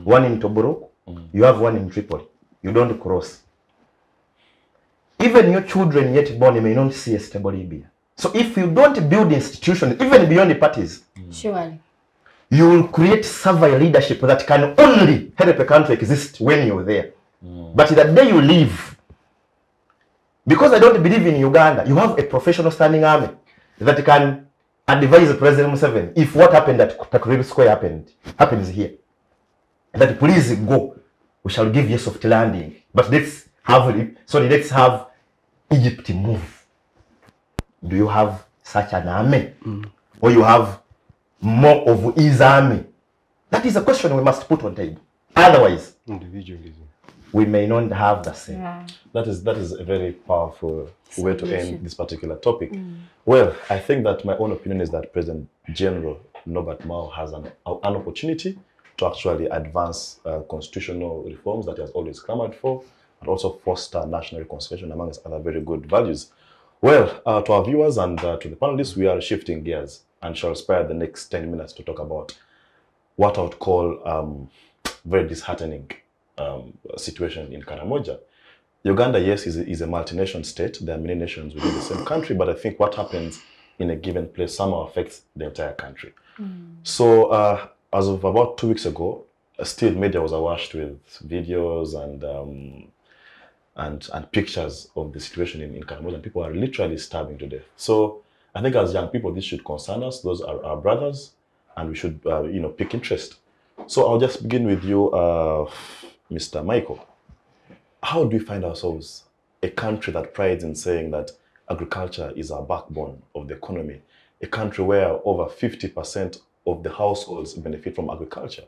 [SPEAKER 5] one in Tobruk, you have one in Tripoli. You don't cross. Even your children yet born, you may not see a stable Libya. So if you don't build institutions, even beyond the parties,
[SPEAKER 4] surely
[SPEAKER 5] you will create servile leadership that can only help a country exist when you're there. But the day you leave, because I don't believe in Uganda, you have a professional standing army that can advise President Museveni if what happened at Takribu Square happens here. That please go, we shall give you a soft landing. But let's have Egypt move. Do you have such an army? Or you have more of his army? That is a question we must put on table. Otherwise,
[SPEAKER 2] Individualism.
[SPEAKER 5] we may not have the same.
[SPEAKER 4] Yeah.
[SPEAKER 1] That is a very powerful way to end this particular topic. Well, I think that my own opinion is that President General Norbert Mao has an opportunity to actually advance constitutional reforms that he has always clamored for, and also foster national reconciliation amongst other very good values. Well, to our viewers and to the panelists, we are shifting gears and shall spare the next 10 minutes to talk about what I would call very disheartening situation in Karamoja. Uganda, yes, is a multi-nation state. There are many nations within the same country, but I think what happens in a given place somehow affects the entire country. So as of about 2 weeks ago, still media was awash with videos and pictures of the situation in Karamoja, and people are literally starving to death. So I think as young people, this should concern us. Those are our brothers, and we should, pick interest. So I'll just begin with you, Mr. Micheal. How do we find ourselves a country that prides in saying that agriculture is our backbone of the economy, a country where over 50% of the households benefit from agriculture,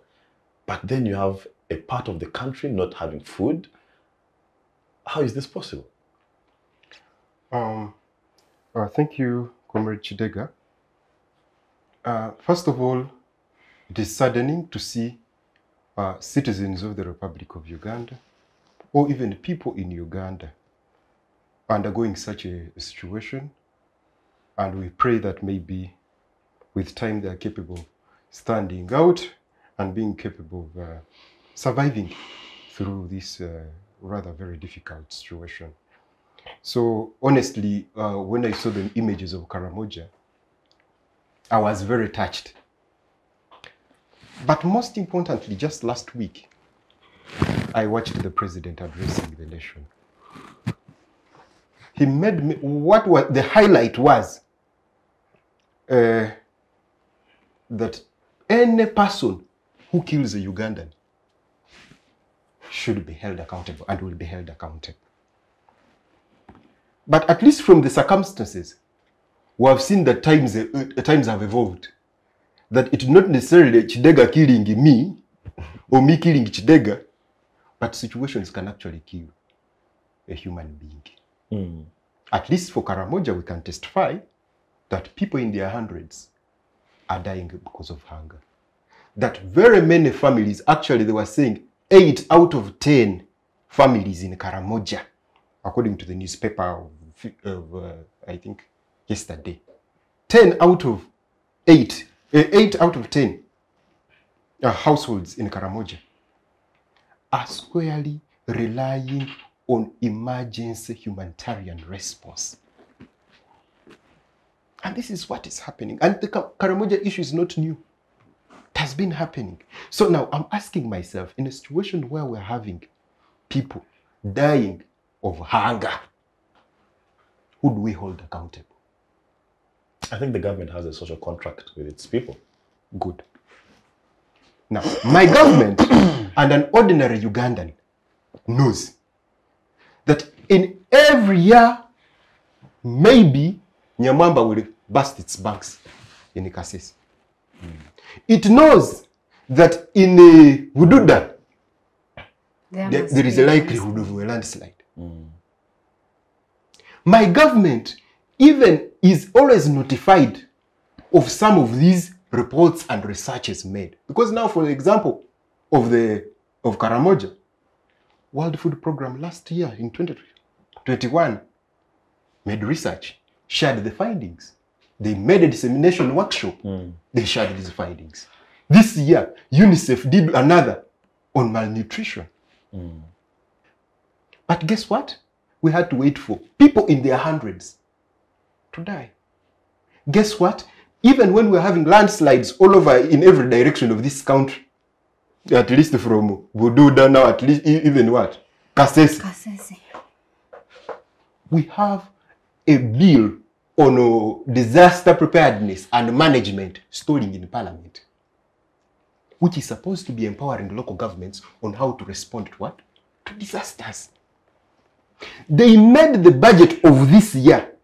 [SPEAKER 1] but then you have a part of the country not having food? How is this possible?
[SPEAKER 2] Thank you, Comrade Kidega. First of all, it is saddening to see citizens of the Republic of Uganda, or even people in Uganda, undergoing such a situation. And we pray that maybe with time they are capable of standing out and being capable of surviving through this rather very difficult situation. So honestly, when I saw the images of Karamoja, I was very touched. But most importantly, just last week, I watched the president addressing the nation. He made me, what was the highlight was that any person who kills a Ugandan should be held accountable and will be held accountable. But at least from the circumstances, we have seen that times have evolved. That it's not necessarily Kidega killing me or me killing Kidega, but situations can actually kill a human being. At least for Karamoja, we can testify that people in their hundreds are dying because of hunger. That very many families, actually they were saying 8 out of 10 families in Karamoja, according to the newspaper of I think yesterday, 8 out of 10 households in Karamoja are squarely relying on emergency humanitarian response. And this is what is happening. And the Karamoja issue is not new. It has been happening. So now I'm asking myself, in a situation where we're having people dying of hunger, who do we hold accountable?
[SPEAKER 1] I think the government has a social contract with its people.
[SPEAKER 2] Good. Now, my government and an ordinary Ugandan knows that in every year, maybe Nyamwamba will bust its banks in Kasese. It knows that in Bududa, there is a likelihood of a landslide. My government even is always notified of some of these reports and researches made. Because now, for example, of Karamoja, World Food Program last year in 2021 made research, shared the findings. They made a dissemination workshop. They shared these findings. This year, UNICEF did another on malnutrition. But guess what? We had to wait for people in their hundreds to die. Guess what? Even when we're having landslides all over in every direction of this country, at least from Bududa now, at least even what? Kasese. We have a bill on disaster preparedness and management stalling in Parliament, which is supposed to be empowering local governments on how to respond to what? To disasters. They made the budget of this year,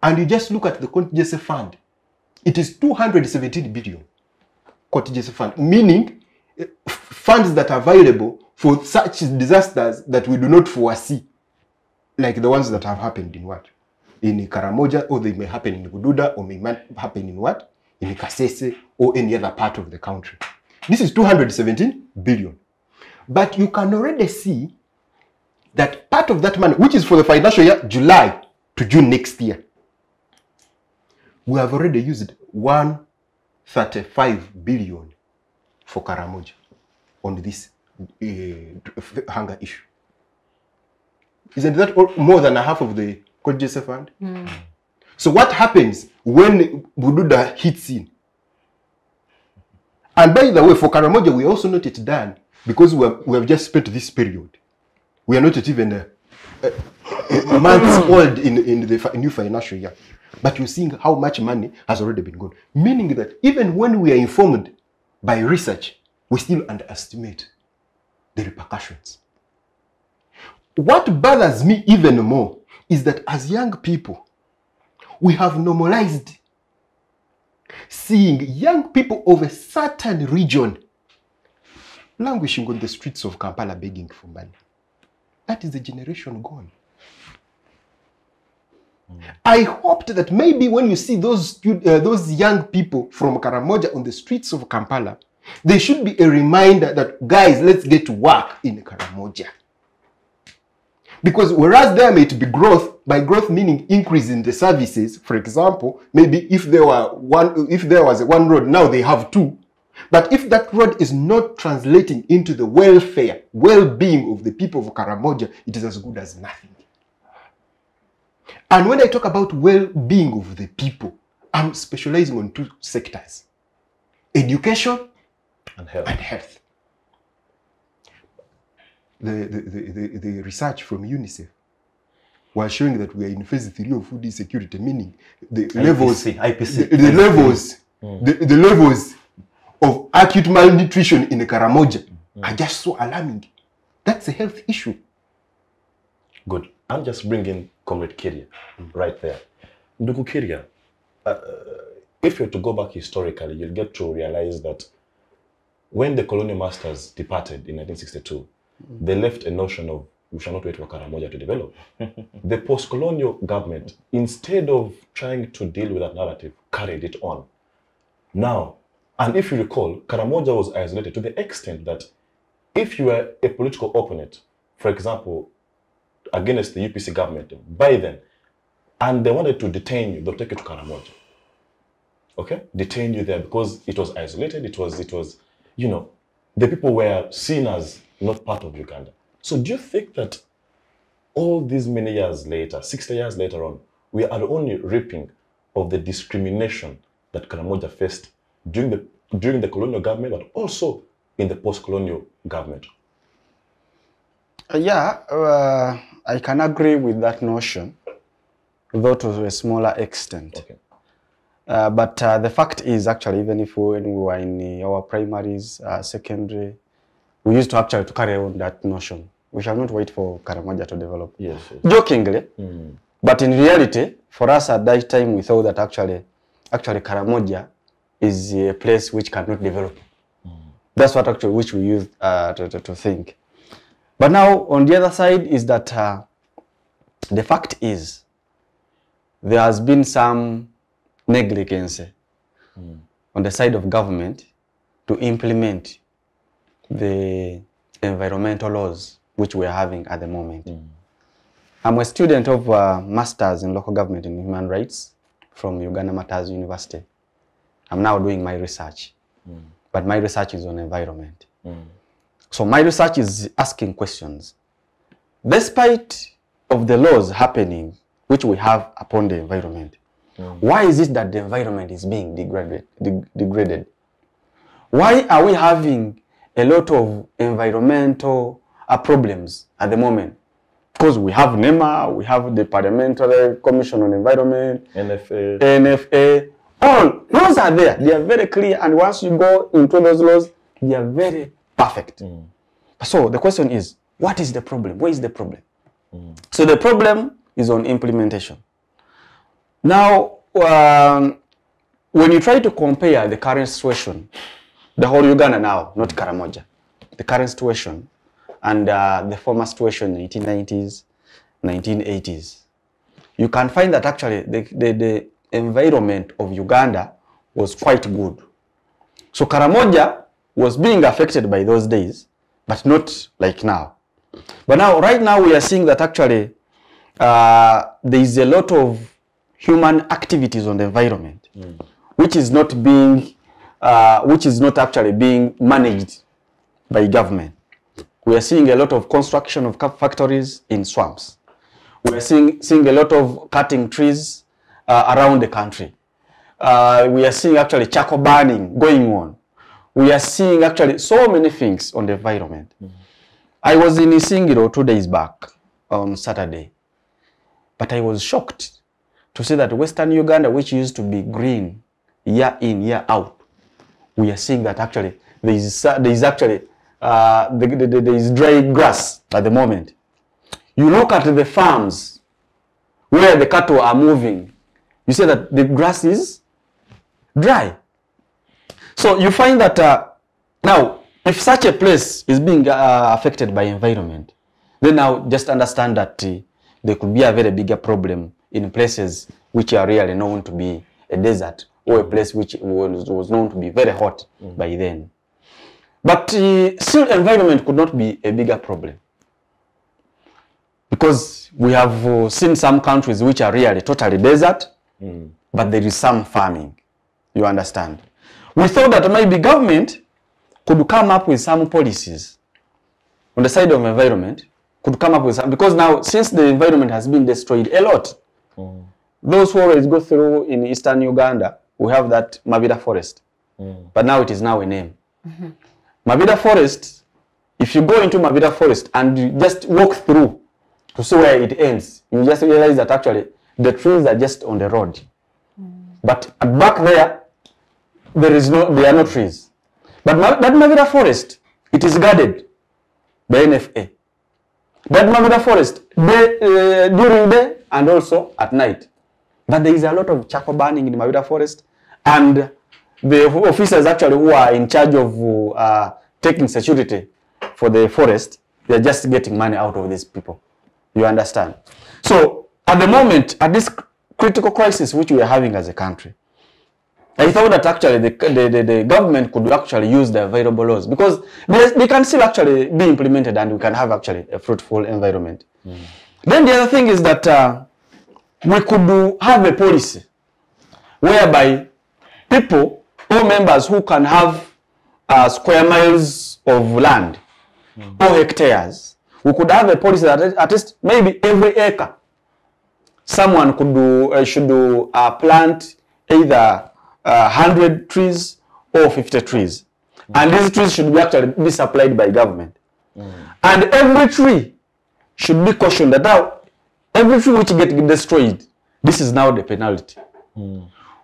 [SPEAKER 2] and you just look at the contingency fund, It is 217 billion contingency fund, meaning funds that are available for such disasters that we do not foresee, like the ones that have happened in what? In Karamoja, or they may happen in Bududa, or may happen in what? In Kasese, or any other part of the country. This is 217 billion. But you can already see that part of that money, which is for the financial year July to June next year, we have already used 135 billion for Karamoja on this hunger issue. Isn't that more than a half of the contingency fund? So what happens when Bududa hits in? And by the way, for Karamoja, we also not it done because we have just spent this period. We are not even months old in the new financial year. But you're seeing how much money has already been gone. Meaning that even when we are informed by research, we still underestimate the repercussions. What bothers me even more is that as young people, we have normalized seeing young people of a certain region languishing on the streets of Kampala begging for money. That is the generation gone. I hoped that maybe when you see those young people from Karamoja on the streets of Kampala, there should be a reminder that, guys, let's get to work in Karamoja. Because whereas there may be growth, by growth meaning increase in the services, for example, maybe if there was one road, now they have two. But if that road is not translating into the welfare, well-being of the people of Karamoja, it is as good as nothing. And when I talk about well-being of the people, I'm specializing on two sectors: education and health. The research from UNICEF was showing that we are in phase 3 of food insecurity, meaning the levels of acute malnutrition in Karamoja are just so alarming. That's a health issue.
[SPEAKER 1] Good. I'm just bringing Comrade Kiirya right there. Ndugu Kiirya, if you're to go back historically, you'll get to realize that when the colonial masters departed in 1962, they left a notion of we shall not wait for Karamoja to develop. The post-colonial government, instead of trying to deal with that narrative, carried it on. Now, and if you recall, Karamoja was isolated to the extent that if you were a political opponent, for example, against the UPC government by then, and they wanted to detain you, they'll take you to Karamoja. Okay? Detain you there because it was isolated, it was, you know, the people were seen as not part of Uganda. So do you think that all these many years later, 60 years later on, we are only reaping of the discrimination that Karamoja faced during the colonial government, but also in the post-colonial government?
[SPEAKER 3] I can agree with that notion, though to a smaller extent.
[SPEAKER 1] Okay.
[SPEAKER 3] But the fact is, actually, even if when we were in our primaries, secondary, we used to actually to carry on that notion. We shall not wait for Karamoja to develop.
[SPEAKER 1] Yes.
[SPEAKER 3] Jokingly, but in reality, for us at that time, we thought that actually Karamoja is a place which cannot develop. That's what actually which we used to think. But now, on the other side is that the fact is there has been some negligence on the side of government to implement the environmental laws which we are having at the moment. I'm a student of Masters in Local Government and Human Rights from Uganda Matters University. I'm now doing my research, but my research is on environment. So my research is asking questions. Despite of the laws happening, which we have upon the environment, why is it that the environment is being degraded? Why are we having a lot of environmental problems at the moment? Because we have NEMA, we have the Parliamentary Commission on Environment, NFA, all laws are there. They are very clear, and once you go into those laws, they are very perfect. So the question is, what is the problem? Where is the problem? So the problem is on implementation. Now, when you try to compare the current situation, the whole Uganda now, not Karamoja, the current situation and the former situation in the 1990s, 1980s, you can find that actually the environment of Uganda was quite good. So Karamoja was being affected by those days, but not like now. But now, right now, we are seeing that actually there is a lot of human activities on the environment, which is not actually being managed by government. We are seeing a lot of construction of factories in swamps. We are seeing a lot of cutting trees around the country. We are seeing actually charcoal burning going on. We are seeing actually so many things on the environment. I was in Isingiro 2 days back on Saturday, but I was shocked to see that Western Uganda, which used to be green year in, year out, we are seeing that actually there is dry grass at the moment. You look at the farms where the cattle are moving, you see that the grass is dry. So you find that now, if such a place is being affected by environment, then now just understand that there could be a very bigger problem in places which are really known to be a desert or a place which was known to be very hot by then. But still, environment could not be a bigger problem, because we have seen some countries which are really totally desert, but there is some farming. You understand? We thought that maybe government could come up with some policies on the side of environment, could come up with some, because now since the environment has been destroyed a lot, those who always go through in eastern Uganda, we have that Mabida forest, but now it is now a name. Mabida forest, if you go into Mabida forest and you just walk through to see where it ends, you just realize that actually the trees are just on the road. But back there, there are no trees. But that Mabida forest, it is guarded by NFA. That Mabida forest, during day and also at night. But there is a lot of charcoal burning in the Mabida forest, and the officers actually who are in charge of taking security for the forest, they are just getting money out of these people. You understand? So at the moment, at this critical crisis which we are having as a country, I thought that actually the government could actually use the available laws, because they can still actually be implemented and we can have actually a fruitful environment. Then the other thing is that we could have a policy whereby people or members who can have square miles of land or hectares, we could have a policy that at least maybe every acre someone could should plant either 100 trees or 50 trees. And these trees should be actually be supplied by government. And every tree should be cautioned that now, every tree which gets destroyed, this is now the penalty.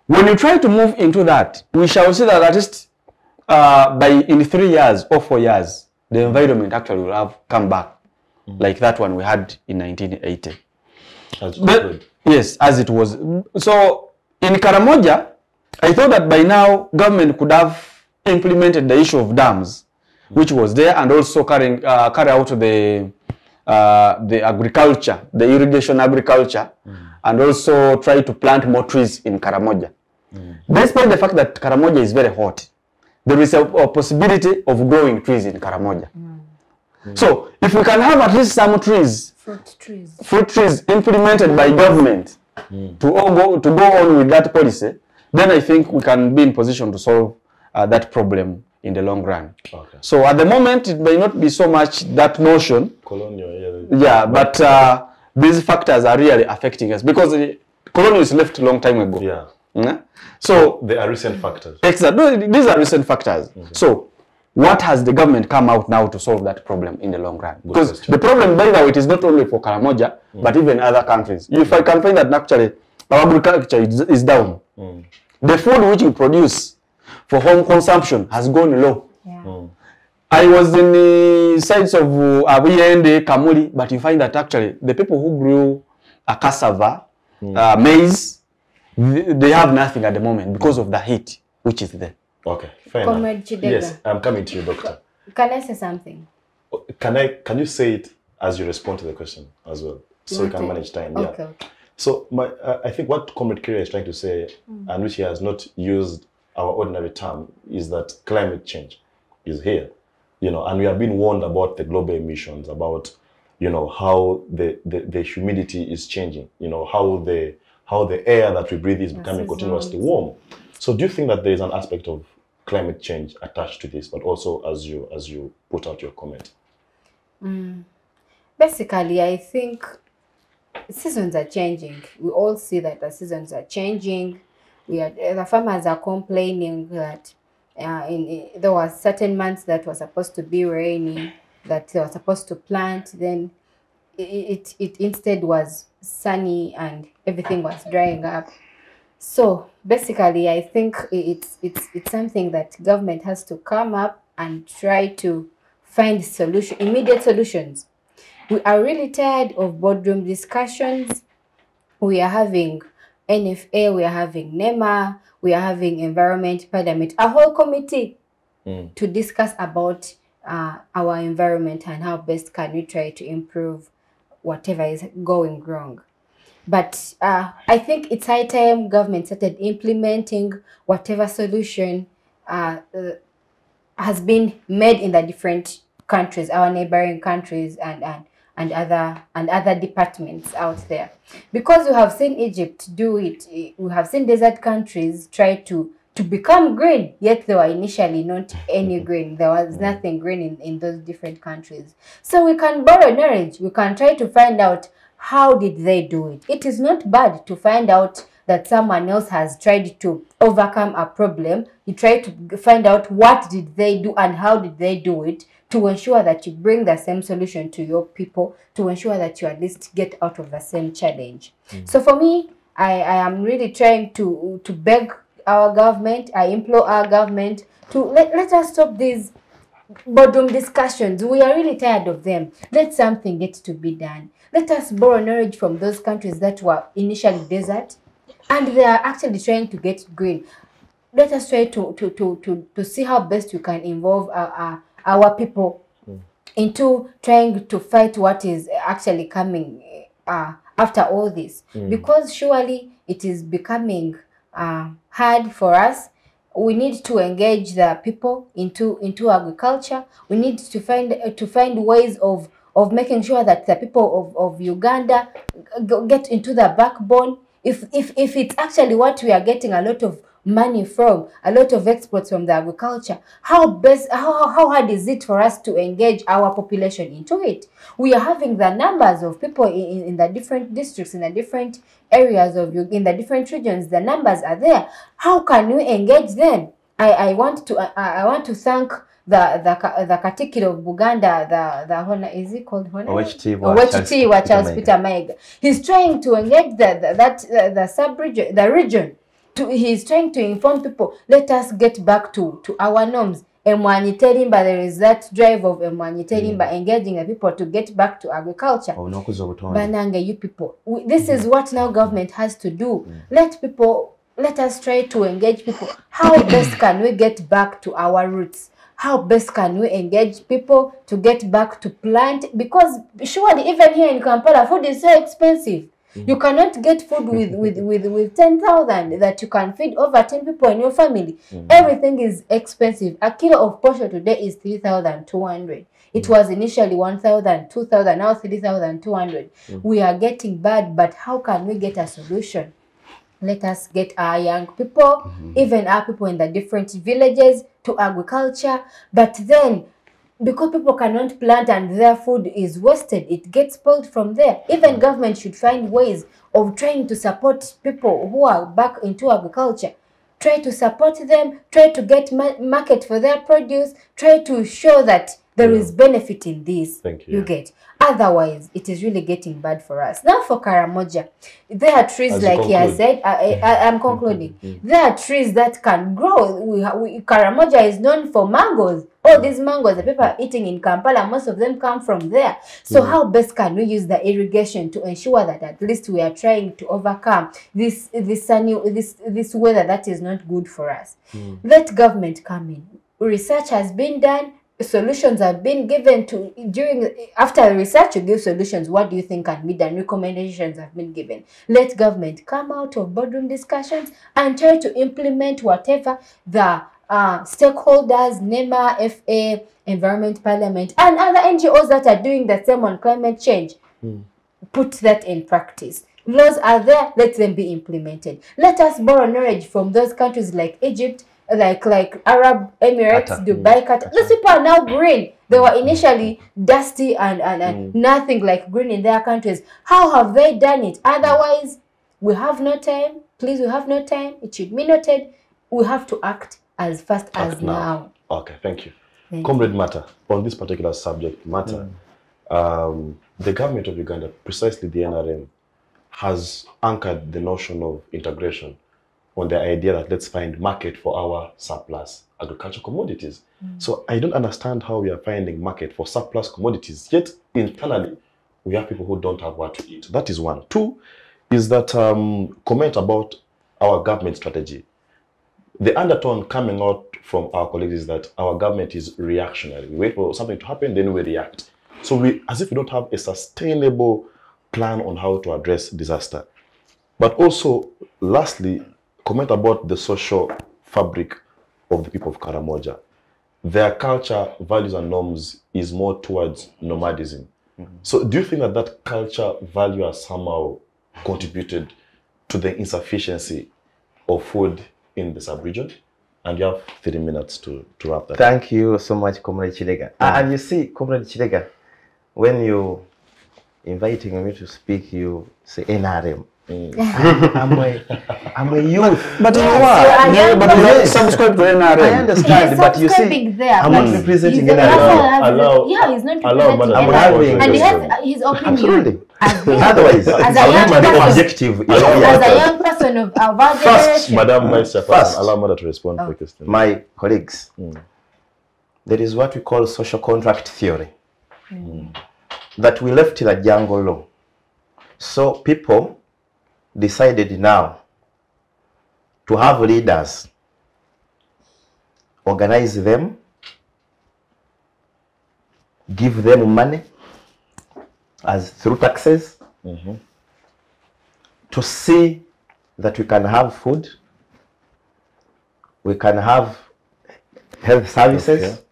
[SPEAKER 3] When you try to move into that, we shall see that at least in 3 years or 4 years, the environment actually will have come back like that one we had in 1980. Yes, as it was. So in Karamoja, I thought that by now government could have implemented the issue of dams, which was there, and also carry out the agriculture, the irrigation agriculture, and also try to plant more trees in Karamoja. Despite the fact that Karamoja is very hot, there is a possibility of growing trees in Karamoja. So if we can have at least some trees, fruit trees implemented by government to go on with that policy, then I think we can be in position to solve that problem in the long run. Okay. So at the moment, it may not be so much that notion. Colonial, yeah, but these factors are really affecting us, because the colonials left a long time ago. Yeah. So
[SPEAKER 1] they are recent factors.
[SPEAKER 3] Exactly. These are recent factors. So what has the government come out now to solve that problem in the long run? Because the problem, by the way, it is not only for Karamoja, but even other countries. If I can find that actually our agriculture is down, the food which we produce for home consumption has gone low. I was in the sides of Abuyende, Kamuli, but you find that actually the people who grew cassava, maize, They have nothing at the moment because of the heat which is there.
[SPEAKER 1] Okay, fair
[SPEAKER 4] Comrade
[SPEAKER 1] enough.
[SPEAKER 4] Kidega.
[SPEAKER 1] Yes, I'm coming to you, Doctor.
[SPEAKER 4] Can I say something?
[SPEAKER 1] Can you say it as you respond to the question as well, so you can manage time?
[SPEAKER 4] Okay.
[SPEAKER 1] Yeah. So I think what Comrade Kiirya is trying to say, and which he has not used our ordinary term, is that climate change is here, and we have been warned about the global emissions, about how the humidity is changing, how the air that we breathe is becoming continuously warm. So do you think that there is an aspect of climate change attached to this, but also as you put out your comment?
[SPEAKER 4] Basically, I think seasons are changing. We all see that the seasons are changing. The farmers are complaining that there were certain months that were supposed to be rainy, that they were supposed to plant, then it instead was sunny and everything was drying up. So basically, I think it's something that government has to come up and try to find immediate solutions. We are really tired of boardroom discussions. We are having NFA, we are having NEMA, we are having Environment Parliament, a whole committee to discuss about our environment and how best can we try to improve whatever is going wrong. But I think it's high time government started implementing whatever solution has been made in the different countries, our neighboring countries, and other departments out there. Because we have seen Egypt do it, we have seen desert countries try to become green, yet there were initially not any green. There was nothing green in those different countries. So we can borrow knowledge. We can try to find out how did they do it. It is not bad to find out that someone else has tried to overcome a problem. You try to find out what did they do and how did they do it, to ensure that you bring the same solution to your people, to ensure that you at least get out of the same challenge. So for me, I am really trying to beg our government, I implore our government to let us stop these boardroom discussions. We are really tired of them. Let something get to be done. Let us borrow knowledge from those countries that were initially desert and they are actually trying to get green. Let us try to see how best we can involve our people into trying to fight what is actually coming after all this. Because surely it is becoming hard for us. We need to engage the people into agriculture. We need to find ways of making sure that the people of Uganda get into the backbone. If it's actually what we are getting a lot of money from, a lot of exports from the agriculture, how hard is it for us to engage our population into it? We are having the numbers of people in the different districts, in the different areas in the different regions. The numbers are there. How can we engage them? I want to thank the Katikkiro of Buganda, the is it called Owechitiibwa Charles Peter Mayiga. He's trying to engage the sub-region, the region. He's trying to inform people, let us get back to our norms. Emwanyi Terimba, there is that drive of Emwanyi Terimba engaging the people to get back to agriculture. Banange, you people. This is what now government has to do. Let us try to engage people. How best can we get back to our roots? How best can we engage people to get back to plant? Because surely even here in Kampala, food is so expensive. You cannot get food with 10,000 that you can feed over 10 people in your family. Everything is expensive. A kilo of posho today is 3,200. It was initially 1,000, 2,000, now 3,200. We are getting bad, but how can we get a solution? Let us get our young people, even our people in the different villages, to agriculture. But then, because people cannot plant and their food is wasted, it gets spoiled from there. Even government should find ways of trying to support people who are back into agriculture. Try to support them, try to get market for their produce, try to show that There is benefit in this.
[SPEAKER 1] Thank you.
[SPEAKER 4] You get. Otherwise, it is really getting bad for us. Now for Karamoja, there are trees,
[SPEAKER 1] As you
[SPEAKER 4] like he has said, I'm concluding. There are trees that can grow. Karamoja is known for mangoes. All these mangoes, the people are eating in Kampala, most of them come from there. So how best can we use the irrigation to ensure that at least we are trying to overcome this weather that is not good for us? Let government come in. Research has been done. Solutions have been given to after the research. You give solutions. What do you think can be done? Recommendations have been given. Let government come out of boardroom discussions and try to implement whatever the stakeholders, NEMA, FA, Environment Parliament, and other NGOs that are doing the same on climate change. Put that in practice. Laws are there. Let them be implemented. Let us borrow knowledge from those countries like Egypt, like Arab Emirates, Dubai, Qatar. Those people are now green. They were initially dusty and nothing like green in their countries. How have they done it? Otherwise, we have no time. Please, we have no time. It should be noted. We have to act as fast as now.
[SPEAKER 1] Okay, thank you. Comrade Marta, on this particular subject matter, the government of Uganda, precisely the NRM, has anchored the notion of integration on the idea that let's find market for our surplus agricultural commodities. So I don't understand how we are finding market for surplus commodities, yet internally we have people who don't have what to eat. That is one. Two is that comment about our government strategy. The undertone coming out from our colleagues is that our government is reactionary. We wait for something to happen, then we react. So as if we don't have a sustainable plan on how to address disaster. But also, lastly, comment about the social fabric of the people of Karamoja. Their culture, values, and norms is more towards nomadism. So do you think that that culture value has somehow contributed to the insufficiency of food in the sub-region? And you have 3 minutes to wrap that.
[SPEAKER 5] Thank you so much, Comrade Kidega. And you see, Comrade Kidega, when you inviting me to speak, you say NRM. I'm a youth.
[SPEAKER 6] But you know what? But you subscribe to NRM.
[SPEAKER 5] I understand, but you see, I'm not representing
[SPEAKER 1] NRM.
[SPEAKER 4] He's not representing NRM. And he has his opinion.
[SPEAKER 5] Otherwise, I want to be objective.
[SPEAKER 4] As a young person of our
[SPEAKER 1] First, Madam Vice Chairperson, allow Marta to respond to the question.
[SPEAKER 5] My colleagues, there is what we call social contract theory. That we left in a jungle law. So people decided now to have leaders, organize them, give them money as through taxes to see that we can have food, we can have health services,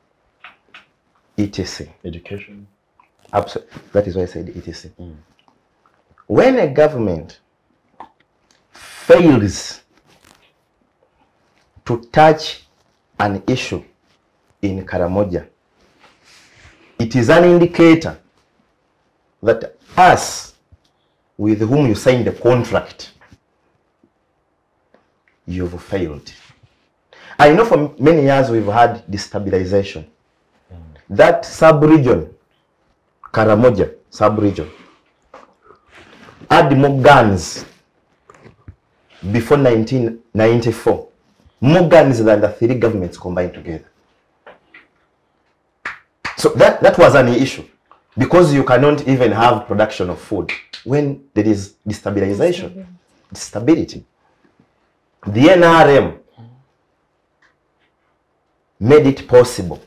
[SPEAKER 5] etc.
[SPEAKER 1] Education.
[SPEAKER 5] Absolutely. That is why I said etc. When a government fails to touch an issue in Karamoja, it is an indicator that us, with whom you signed the contract, you've failed. I know for many years we've had destabilization. That sub-region, Karamoja sub-region, had more guns before 1994. More guns than the 3 governments combined together. So that was an issue. Because you cannot even have production of food when there is destabilization, stability. The NRM made it possible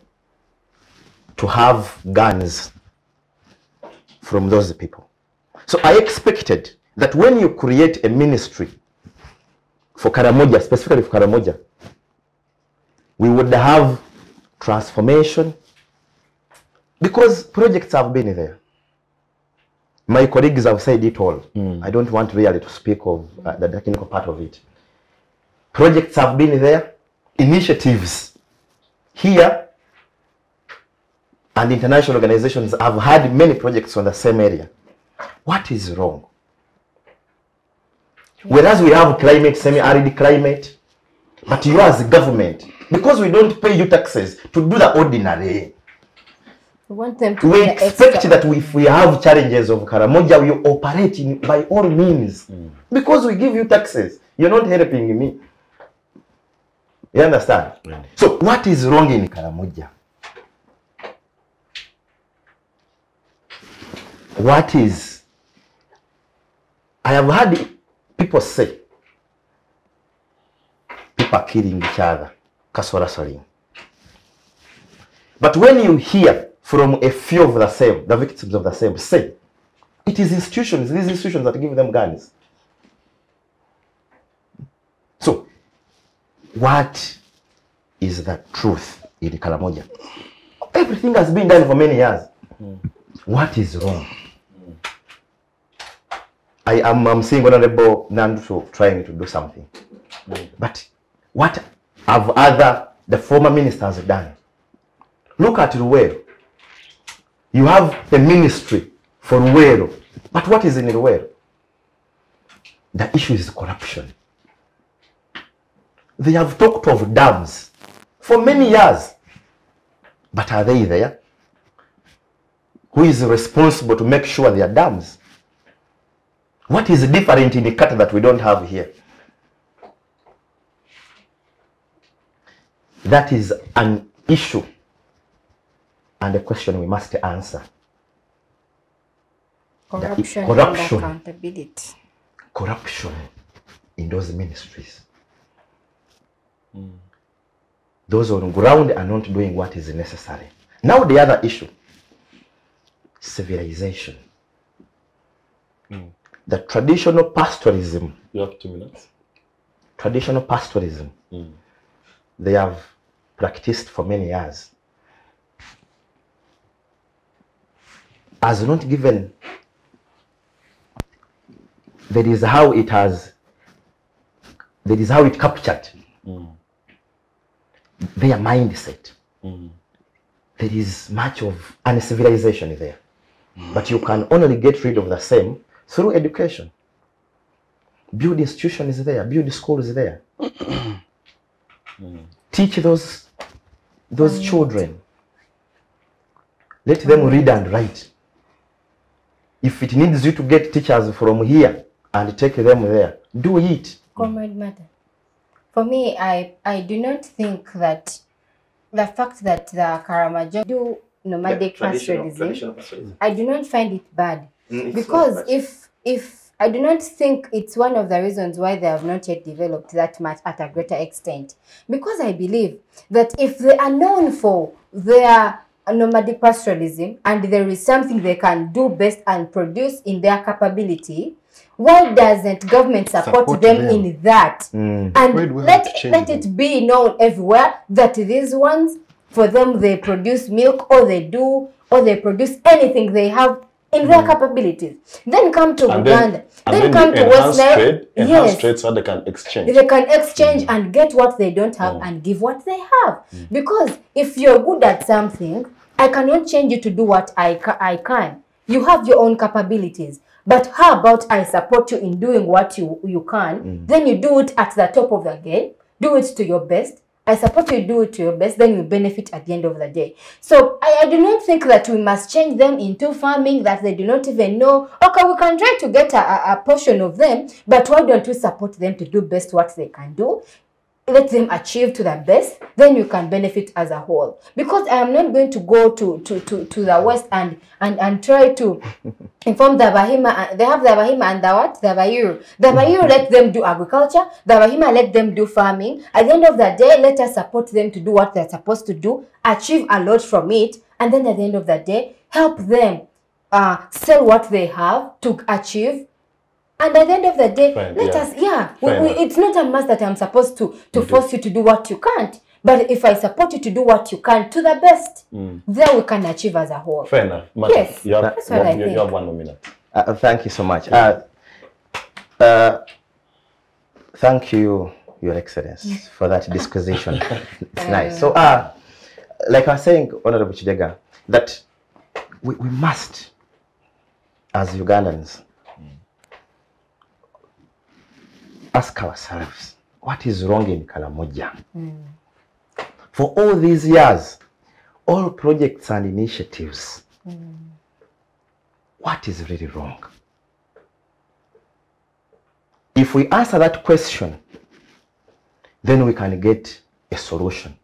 [SPEAKER 5] to have guns from those people. So I expected that when you create a ministry for Karamoja, specifically for Karamoja, we would have transformation, because projects have been there. My colleagues have said it all. I don't want really to speak of the technical part of it. Projects have been there, initiatives here, and international organizations have had many projects on the same area. What is wrong? Whereas we have climate, semi-arid climate, but you as government, because we don't pay you taxes to do the ordinary,
[SPEAKER 4] We want them to
[SPEAKER 5] We
[SPEAKER 4] be the
[SPEAKER 5] expect
[SPEAKER 4] extra.
[SPEAKER 5] that if we have challenges of Karamoja, we operate in, by all means. Because we give you taxes. You're not helping me. You understand?
[SPEAKER 1] Really?
[SPEAKER 5] So what is wrong in Karamoja? What is... I have heard people say, people are killing each other, kasora. But when you hear from a few of the same, the victims of the same, say, it is institutions, these institutions that give them guns. So, what is the truth in Karamoja? Everything has been done for many years. What is wrong? I'm seeing Honorable Nandu trying to do something. But what have the former ministers done? Look at Luwero. You have a ministry for Luwero. But what is in Luwero? The issue is corruption. They have talked of dams for many years. But are they there? Who is responsible to make sure there are dams? What is different in the Kata that we don't have here? That is an issue and a question we must answer.
[SPEAKER 4] Corruption,
[SPEAKER 5] corruption.
[SPEAKER 4] and accountability.
[SPEAKER 5] Corruption in those ministries. Those on ground are not doing what is necessary. Now the other issue, civilization. The traditional pastoralism.
[SPEAKER 1] You have 2 minutes.
[SPEAKER 5] Traditional pastoralism. They have practiced for many years. Has not given. That is how it has. That is how it captured their mindset. There is much of uncivilization there. But you can only get rid of the same through education. Build institutions there, build schools there. Teach those children. Let them read and write. If it needs you to get teachers from here and take them there, do it.
[SPEAKER 4] Comrade Marta, for me, I do not think that the fact that the Karamoja do nomadic pastoralism, I do not find it bad. Because if I do not think it's one of the reasons why they have not yet developed that much at a greater extent. Because I believe that if they are known for their nomadic pastoralism and there is something they can do best and produce in their capability, why doesn't government support them in that? And let it be known everywhere that these ones, for them, they produce milk or they produce anything they have in their capabilities. Then come to Uganda. Then come to West Nile.
[SPEAKER 1] Enhance trade so they can exchange.
[SPEAKER 4] They can exchange and get what they don't have and give what they have. Because if you're good at something, I cannot change you to do what I can. You have your own capabilities. But how about I support you in doing what you can? Then you do it at the top of the game. Do it to your best. I support you do it to your best, then you benefit at the end of the day. So I do not think that we must change them into farming that they do not even know. Okay, we can try to get a portion of them, but why don't we support them to do best what they can do? Let them achieve to the best, then you can benefit as a whole. Because I am not going to go to the West and try to inform the Bahima. They have the Bahima and the what? The Bayuru. The Bayuru let them do agriculture. The Bahima let them do farming. At the end of the day, let us support them to do what they're supposed to do, achieve a lot from it, and then at the end of the day, help them sell what they have to achieve. And at the end of the day, it's not a must that I'm supposed to force you to do what you can't. But if I support you to do what you can to the best, then we can achieve as a whole.
[SPEAKER 1] Fair enough. Marta,
[SPEAKER 4] yes, that's what I think.
[SPEAKER 1] You have 1 more minute.
[SPEAKER 5] Thank you so much. Thank you, Your Excellency, for that disquisition. It's nice. So, like I was saying, Honorable Kidega, that we must, as Ugandans, ask ourselves, what is wrong in Karamoja? For all these years, all projects and initiatives. What is really wrong? If we answer that question, then we can get a solution,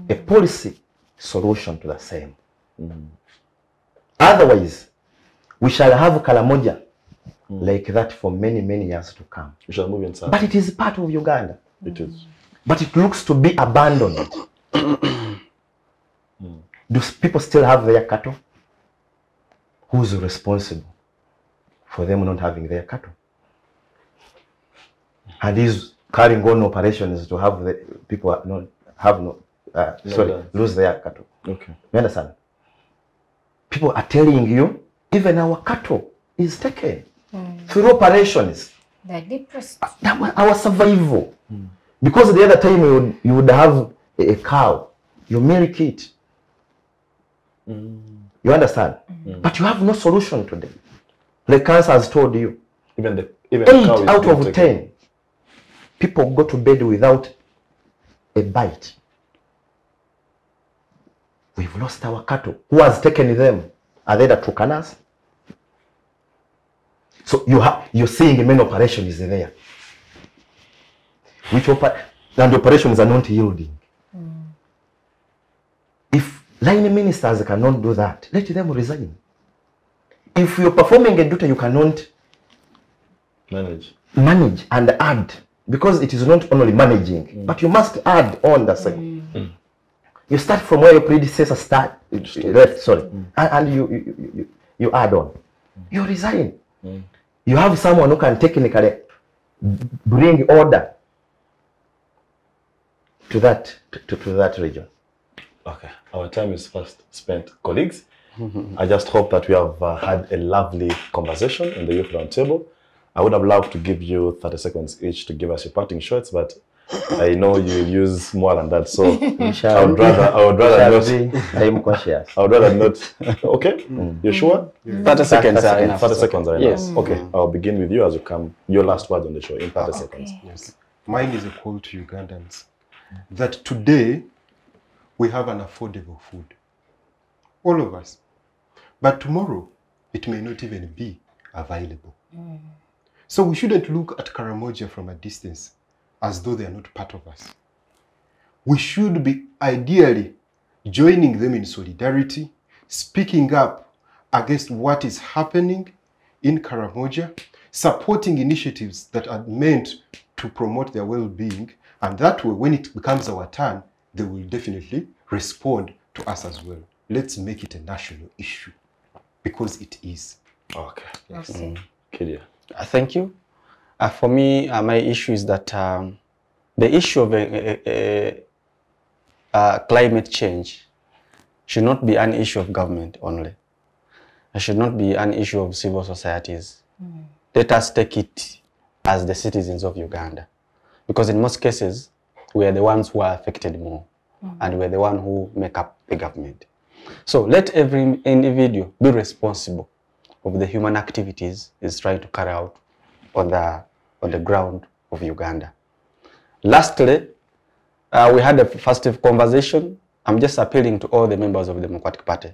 [SPEAKER 5] a policy solution to the same. Otherwise, we shall have Karamoja like that for many, many years to come.
[SPEAKER 1] We shall move inside.
[SPEAKER 5] But it is part of Uganda.
[SPEAKER 1] It is.
[SPEAKER 5] But it looks to be abandoned. Do people still have their cattle? Who's responsible for them not having their cattle? And is carrying on operations to have the people lose their cattle.
[SPEAKER 1] Okay.
[SPEAKER 5] You understand? People are telling you, even our cattle is taken through operations.
[SPEAKER 4] They're depressed.
[SPEAKER 5] That was our survival. Because the other time you would have a cow, you milk it. You understand? But you have no solution to them. The cancer has told you.
[SPEAKER 1] Even
[SPEAKER 5] 8
[SPEAKER 1] cow is
[SPEAKER 5] out
[SPEAKER 1] being
[SPEAKER 5] of
[SPEAKER 1] taken.
[SPEAKER 5] 10 people go to bed without a bite. We've lost our cattle. Who has taken them? Are they the Tukanas? So you're seeing many operations there. And the operations are not yielding. If line ministers cannot do that, let them resign. If you're performing a duty you cannot manage and add, because it is not only managing, but you must add on the same. You start from where your predecessor left, sorry, and you add on. You resign. You have someone who can technically bring order to that region.
[SPEAKER 1] Okay, our time is fast spent, colleagues. I just hope that we have had a lovely conversation in the Youth Roundtable. I would have loved to give you 30 seconds each to give us your parting shots, but I know you use more than that, so I would rather not.
[SPEAKER 5] Time conscious.
[SPEAKER 1] I would rather not. Okay, you sure?
[SPEAKER 3] 30 seconds are enough.
[SPEAKER 1] 30 seconds are enough.
[SPEAKER 3] Yes.
[SPEAKER 1] Okay, I'll begin with you as you come. Your last word on the show in 30 seconds.
[SPEAKER 2] Yes. Mine is a call to Ugandans that today we have an affordable food. All of us. But tomorrow it may not even be available. So we shouldn't look at Karamoja from a distance as though they are not part of us. We should be ideally joining them in solidarity, speaking up against what is happening in Karamoja, supporting initiatives that are meant to promote their well-being, and that way, when it becomes our turn, they will definitely respond to us as well. Let's make it a national issue, because it is.
[SPEAKER 1] Okay.
[SPEAKER 2] Yes.
[SPEAKER 1] Kiirya.
[SPEAKER 3] Thank you. For me, my issue is that the issue of climate change should not be an issue of government only. It should not be an issue of civil societies. Let us take it as the citizens of Uganda. Because in most cases, we are the ones who are affected more. And we're the ones who make up the government. So let every individual be responsible of the human activities is trying to carry out on the ground of Uganda. Lastly, we had a festive conversation. I'm just appealing to all the members of the Democratic Party.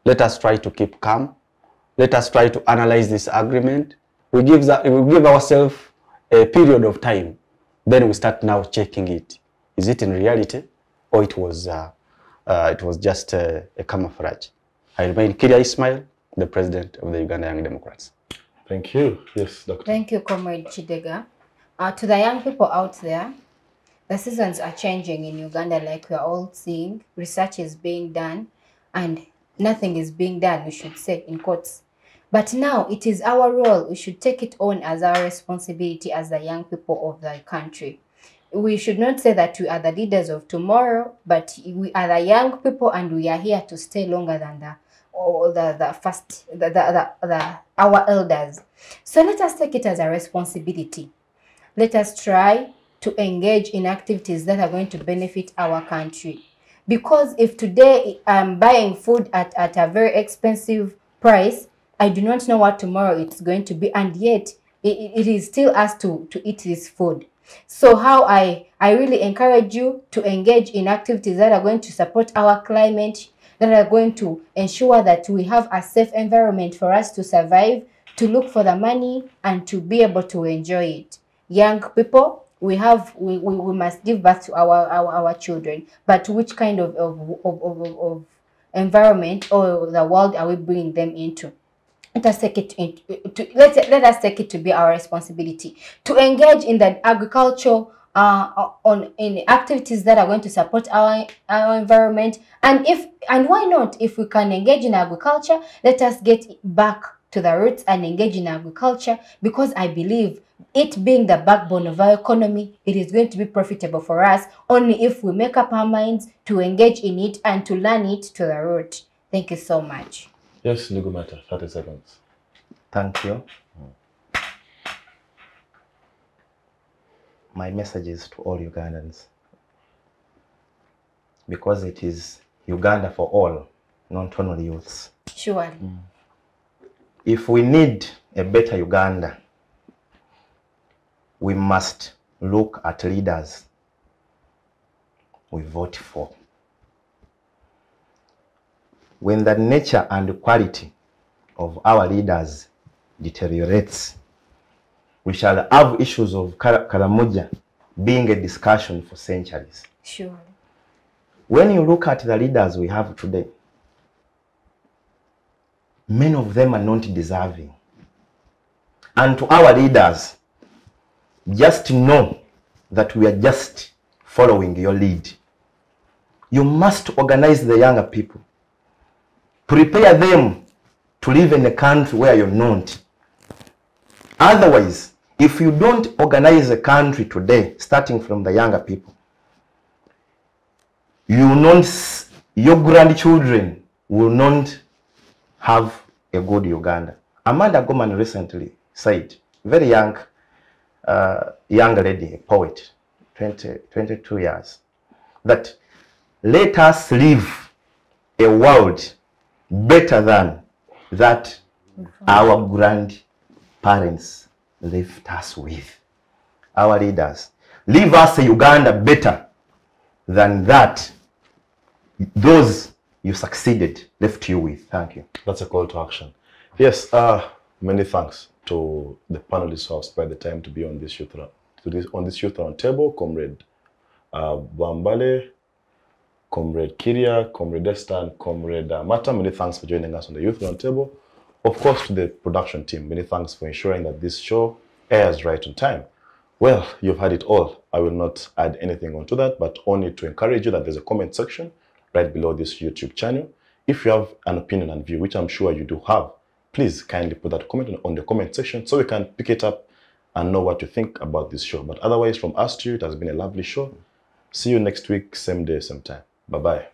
[SPEAKER 3] Let us try to keep calm. Let us try to analyze this agreement. We give ourselves a period of time. Then we start now checking it. Is it in reality, or it was just a camouflage? I remain Kiirya Ismail, the president of the Uganda Young Democrats.
[SPEAKER 1] Thank you. Yes, Doctor.
[SPEAKER 4] Thank you, Comrade Kidega. To the young people out there, the seasons are changing in Uganda, like we are all seeing. Research is being done, and nothing is being done, we should say, in quotes. But now it is our role. We should take it on as our responsibility as the young people of the country. We should not say that we are the leaders of tomorrow, but we are the young people, and we are here to stay longer than our elders. So let us take it as a responsibility. Let us try to engage in activities that are going to benefit our country. Because if today I'm buying food at a very expensive price, I do not know what tomorrow it's going to be, and yet it is still us to eat this food. So how I really encourage you to engage in activities that are going to support our climate, that are going to ensure that we have a safe environment for us to survive, to look for the money, and to be able to enjoy it. Young people, we must give birth to our children, but which kind of environment or the world are we bringing them into? Let us take let us take it to be our responsibility to engage in the agriculture in activities that are going to support our environment, and why not, if we can engage in agriculture, let us get back to the roots and engage in agriculture, because I believe it being the backbone of our economy, it is going to be profitable for us only if we make up our minds to engage in it and to learn it to the root. Thank you so much.
[SPEAKER 1] Yes, legal matter, 30 seconds.
[SPEAKER 5] Thank you. My message is to all Ugandans, because it is Uganda for all, not only youths.
[SPEAKER 4] Sure.
[SPEAKER 5] If we need a better Uganda, we must look at leaders we vote for. When the nature and quality of our leaders deteriorates, we shall have issues of Karamoja being a discussion for centuries.
[SPEAKER 4] Sure.
[SPEAKER 5] When you look at the leaders we have today, many of them are not deserving. And to our leaders, just know that we are just following your lead. You must organize the younger people. Prepare them to live in a country where you're not. Otherwise, if you don't organize a country today, starting from the younger people, your grandchildren will not have a good Uganda. Amanda Gorman recently said, very young lady, a poet, 22 years, that let us live a world better than that our grandparents left us with. Our leaders, leave us a Uganda better than that those you succeeded left you with. Thank you.
[SPEAKER 1] That's a call to action. Yes, many thanks to the panelists who have spent the time to be on this youth round table. Comrade Bwambale, Comrade Kiirya, Comrade Esther, and Comrade Marta. Many thanks for joining us on the youth round table. Of course, to the production team, many thanks for ensuring that this show airs right on time. Well, you've had it all. I will not add anything onto that, but only to encourage you that there's a comment section right below this YouTube channel. If you have an opinion and view, which I'm sure you do have, please kindly put that comment on the comment section so we can pick it up and know what you think about this show. But otherwise, from us to you, it has been a lovely show. See you next week, same day, same time. Bye-bye.